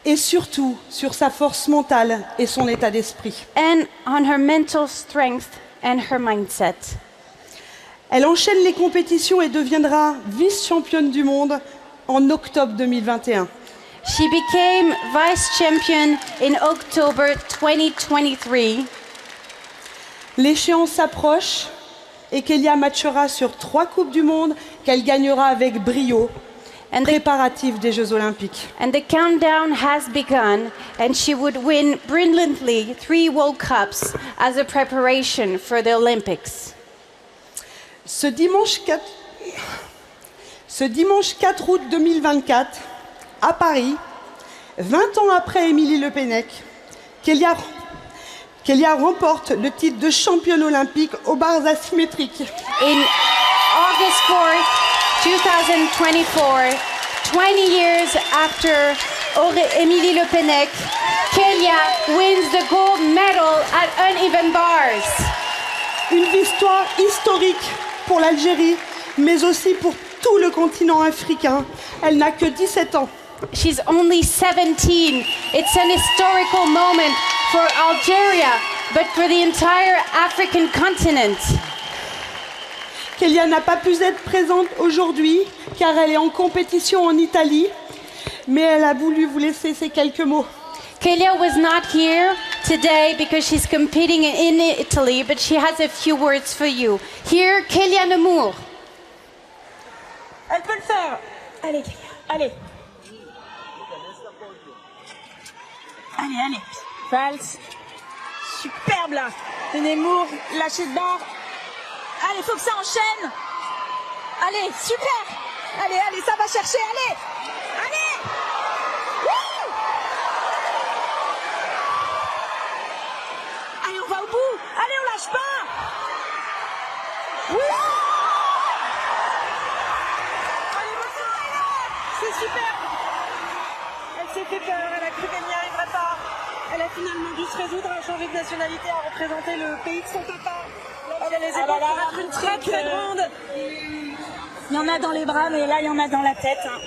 et surtout sur sa force mentale et son état d'esprit. and on her mental strength and her mindset. Elle enchaîne les compétitions et deviendra vice-championne du monde en octobre 2021. She became vice champion in October 2023. L'échéance s'approche et Kelia matchera sur 3 Coupes du Monde qu'elle gagnera avec brio, And the, préparatifs des Jeux Olympiques. and the countdown has begun, and she would win brilliantly 3 World Cups as a preparation for the Olympics. Ce dimanche 4 août 2024, à Paris, 20 ans après Émilie Le Pennec, Kelia remporte le titre de championne olympique aux barres asymétriques. In August 4th, 2024, 20 years after Émilie Le Pennec, Kelia wins the gold medal at uneven bars. Une victoire historique pour l'Algérie, mais aussi pour tout le continent africain. Elle n'a que 17 ans. She's only 17. It's an historical moment for Algeria, but for the entire African continent. Kelia n'a pas pu être présente aujourd'hui car elle est en compétition en Italie, mais elle a voulu vous laisser ces quelques mots. Kelia was not here today because she's competing in Italy, but she has a few words for you. Here, Kelia Nemours. Elle peut le faire. Allez, Kelia, allez. Allez, allez. Valse. Superbe là. Nemours, lâchez de barre. Allez, faut que ça enchaîne. Allez, super. Allez, allez, ça va chercher, allez. Allez. Wouh. Allez, on va au bout. Allez, on lâche pas. Oui. Allez, c'est super. Elle s'est fait peur, elle a cru qu'elle n'y arriverait pas. Elle a finalement dû se résoudre à changer de nationalité, à représenter le pays de son papa. Elle a les épaules pour être une très très grande. Il y en a dans les bras, mais là il y en a dans la tête. Hein.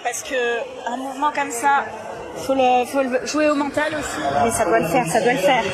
Parce que un mouvement comme ça, faut le jouer au mental aussi. Mais ça doit le faire, ça doit le faire.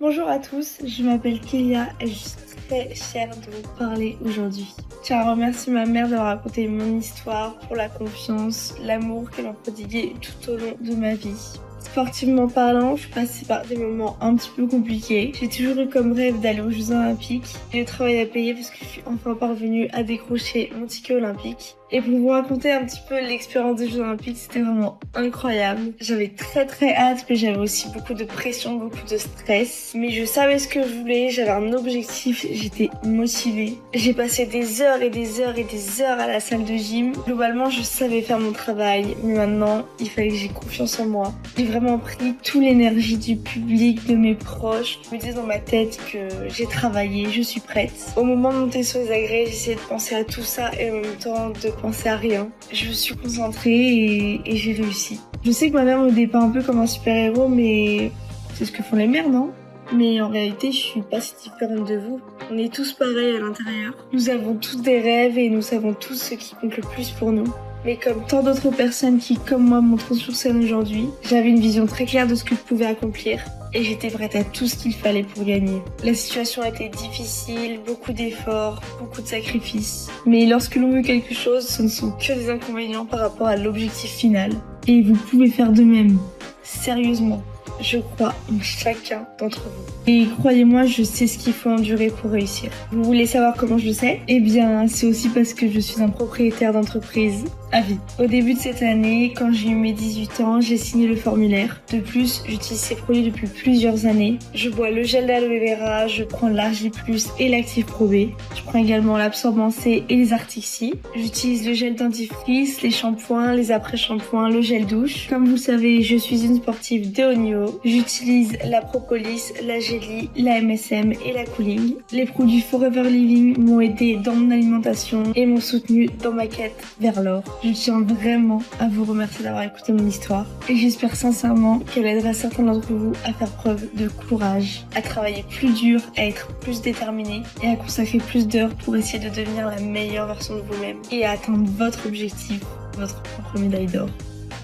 Bonjour à tous, je m'appelle Kelia et je suis très fière de vous parler aujourd'hui. Je tiens à remercier ma mère d'avoir raconté mon histoire, pour la confiance, l'amour qu'elle m'a prodigué tout au long de ma vie. Sportivement parlant, je suis passée par des moments un petit peu compliqués. J'ai toujours eu comme rêve d'aller aux Jeux Olympiques. Et le travail à payer parce que je suis enfin parvenue à décrocher mon ticket olympique. Et pour vous raconter un petit peu l'expérience des Jeux Olympiques, c'était vraiment incroyable. J'avais très hâte, mais j'avais aussi beaucoup de pression, beaucoup de stress. Mais je savais ce que je voulais, j'avais un objectif, j'étais motivée. J'ai passé des heures et des heures et des heures à la salle de gym. Globalement, je savais faire mon travail, mais maintenant, il fallait que j'ai confiance en moi. J'ai vraiment pris toute l'énergie du public, de mes proches. Je me disais dans ma tête que j'ai travaillé, je suis prête. Au moment de monter sur les agrès, j'essayais de penser à tout ça et en même temps de penser à rien. Je me suis concentrée et j'ai réussi. Je sais que ma mère me dépeint un peu comme un super-héros, mais c'est ce que font les mères, non? Mais en réalité, je suis pas si différente de vous. On est tous pareils à l'intérieur. Nous avons tous des rêves et nous savons tous ce qui compte le plus pour nous. Mais comme tant d'autres personnes qui, comme moi, montrent sur scène aujourd'hui, j'avais une vision très claire de ce que je pouvais accomplir. Et j'étais prête à tout ce qu'il fallait pour gagner. La situation a été difficile, beaucoup d'efforts, beaucoup de sacrifices. Mais lorsque l'on veut quelque chose, ce ne sont que des inconvénients par rapport à l'objectif final. Et vous pouvez faire de même. Sérieusement. Je crois en chacun d'entre vous. Et croyez-moi, je sais ce qu'il faut endurer pour réussir. Vous voulez savoir comment je le sais? Eh bien, c'est aussi parce que je suis un propriétaire d'entreprise à vie. Au début de cette année, quand j'ai eu mes 18 ans, j'ai signé le formulaire. De plus, j'utilise ces produits depuis plusieurs années. Je bois le gel d'aloe vera, je prends l'Argi+, et l'Active Pro B. Je prends également l'absorbant C et les Artixi. J'utilise le gel dentifrice, les shampoings, les après-shampoings, le gel douche. Comme vous le savez, je suis une sportive de haut niveau. J'utilise la Propolis, la Jelly, la MSM et la Cooling. Les produits Forever Living m'ont aidé dans mon alimentation et m'ont soutenu dans ma quête vers l'or. Je tiens vraiment à vous remercier d'avoir écouté mon histoire et j'espère sincèrement qu'elle aidera certains d'entre vous à faire preuve de courage, à travailler plus dur, à être plus déterminé et à consacrer plus d'heures pour essayer de devenir la meilleure version de vous-même et à atteindre votre objectif, votre propre médaille d'or.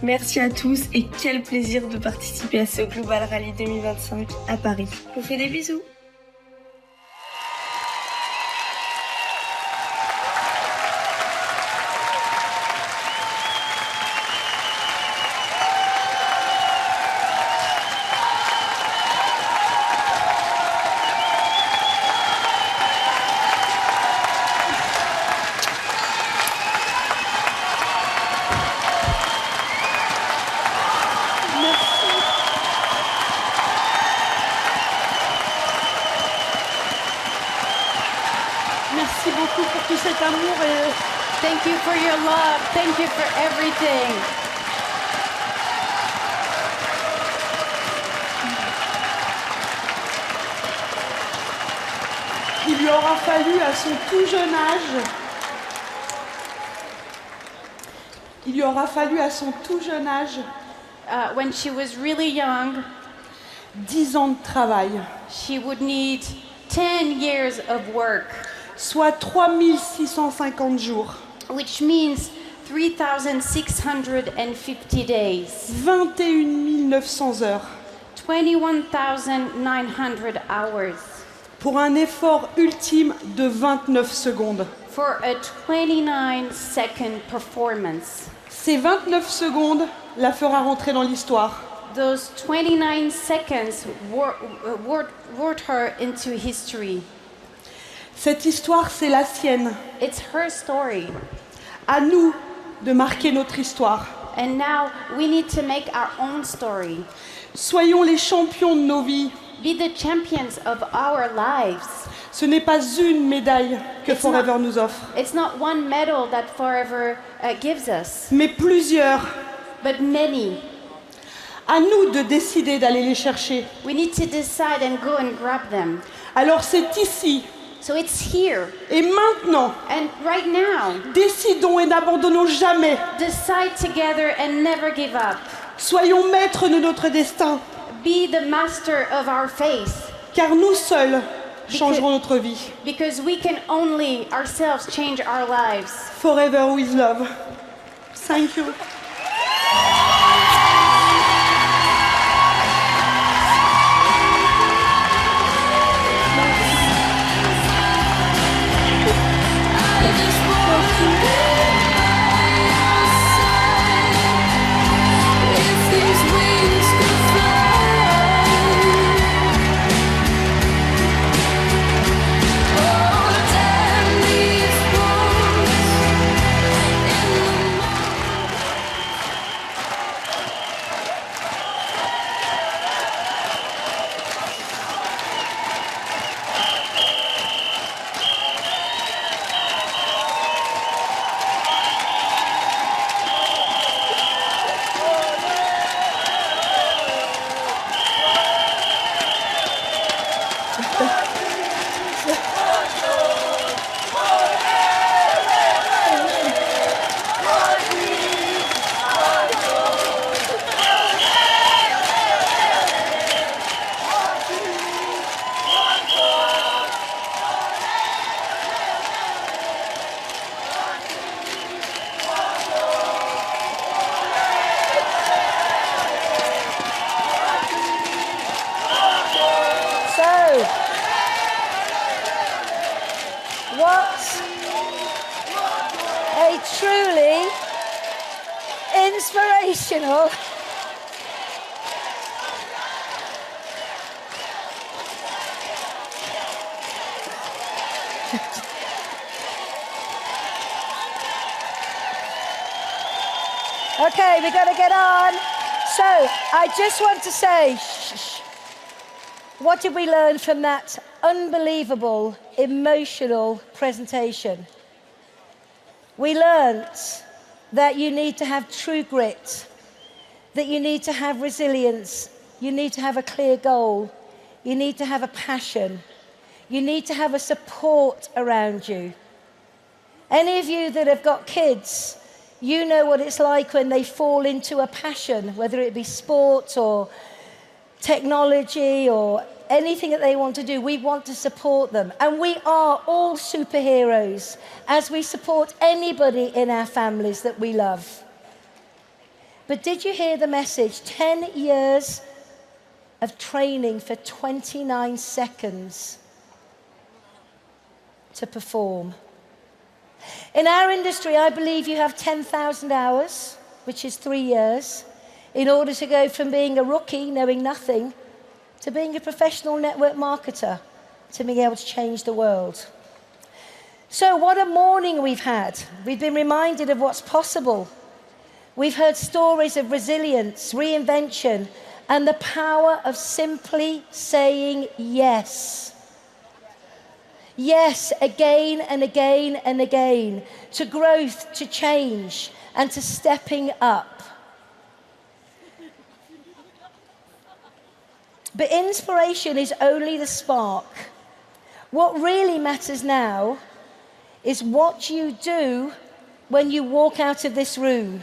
Merci à tous et quel plaisir de participer à ce Global Rally 2025 à Paris. Je vous fais des bisous. Merci beaucoup pour tout cet amour et Thank you for your love. Thank you for everything. il lui aura fallu à son tout jeune âge, When she was really young, 10 ans de travail, she would need 10 years of work, soit 3650 jours, which means 3,650 days, 21 900 heures, 21,900 hours, pour un effort ultime de 29 secondes. for a 29-second performance. Ces 29 secondes la fera rentrer dans l'histoire. Those 29 seconds wrote her into history. Cette histoire, c'est la sienne. It's her story. À nous de marquer notre histoire. And now we need to make our own story. Soyons les champions de nos vies. Be the champions of our lives. Ce n'est pas une médaille que It's Forever not- nous offre, It's not one medal that Forever gives us, mais plusieurs. but many. À nous de décider d'aller les chercher. We need to decide and go and grab them. Alors c'est ici So it's here et maintenant. and right now. Décidons et n'abandonnons jamais. Decide together and never give up. Soyons maîtres de notre destin, Be the master of our faith, car nous seuls changerons notre vie. because we can only ourselves change our lives. Forever with love. Thank you. Oh, damn these walls. emotional. Okay, we got to get on. So, I just want to say, what did we learn from that unbelievable, emotional presentation? We learnt that you need to have true grit, that you need to have resilience, you need to have a clear goal, you need to have a passion, you need to have a support around you. Any of you that have got kids, you know what it's like when they fall into a passion, whether it be sport or technology or anything that they want to do. We want to support them. And we are all superheroes as we support anybody in our families that we love. But did you hear the message? 10 years of training for 29 seconds to perform. In our industry, I believe you have 10,000 hours, which is 3 years, in order to go from being a rookie, knowing nothing, to being a professional network marketer, to being able to change the world. So what a morning we've had. We've been reminded of what's possible. We've heard stories of resilience, reinvention, and the power of simply saying yes. Yes, again and again and again, to growth, to change, and to stepping up. But inspiration is only the spark. What really matters now is what you do when you walk out of this room.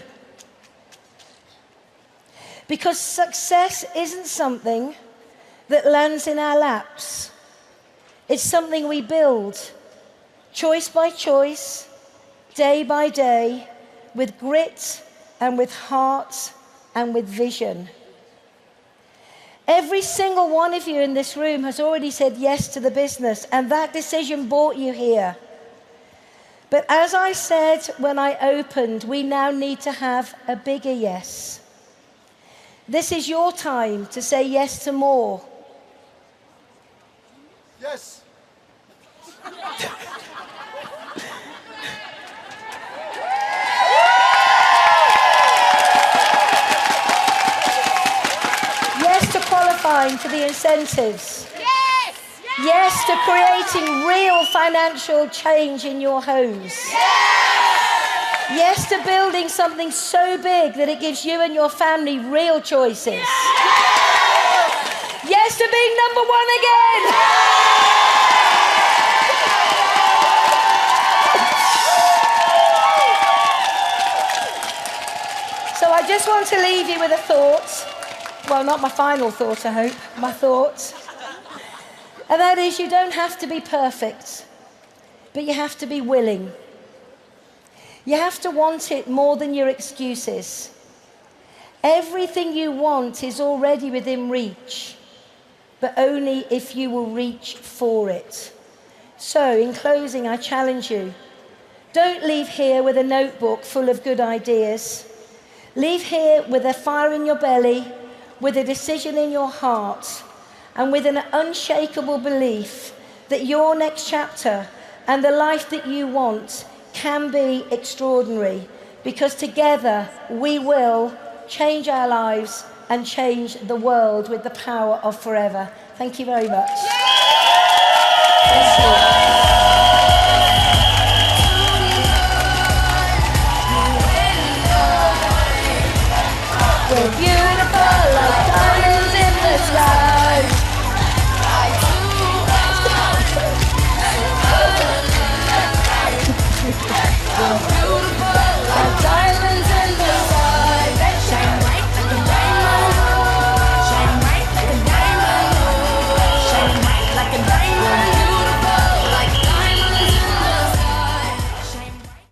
Because success isn't something that lands in our laps. It's something we build, choice by choice, day by day, with grit and with heart and with vision. Every single one of you in this room has already said yes to the business, and that decision brought you here. But as I said when I opened, we now need to have a bigger yes. This is your time to say yes to more. Yes. Yes to qualifying for the incentives. Yes! Yes to creating real financial change in your homes. Yes to building something so big that it gives you and your family real choices. Yes to being number one again. So I just want to leave you with a thought. Well, not my final thought, I hope. My thought. And that is, you don't have to be perfect, but you have to be willing. You have to want it more than your excuses. Everything you want is already within reach, but only if you will reach for it. So, in closing, I challenge you. Don't leave here with a notebook full of good ideas. Leave here with a fire in your belly, with a decision in your heart, and with an unshakable belief that your next chapter and the life that you want can be extraordinary, because together we will change our lives and change the world with the power of forever. Thank you very much. Thank you. With you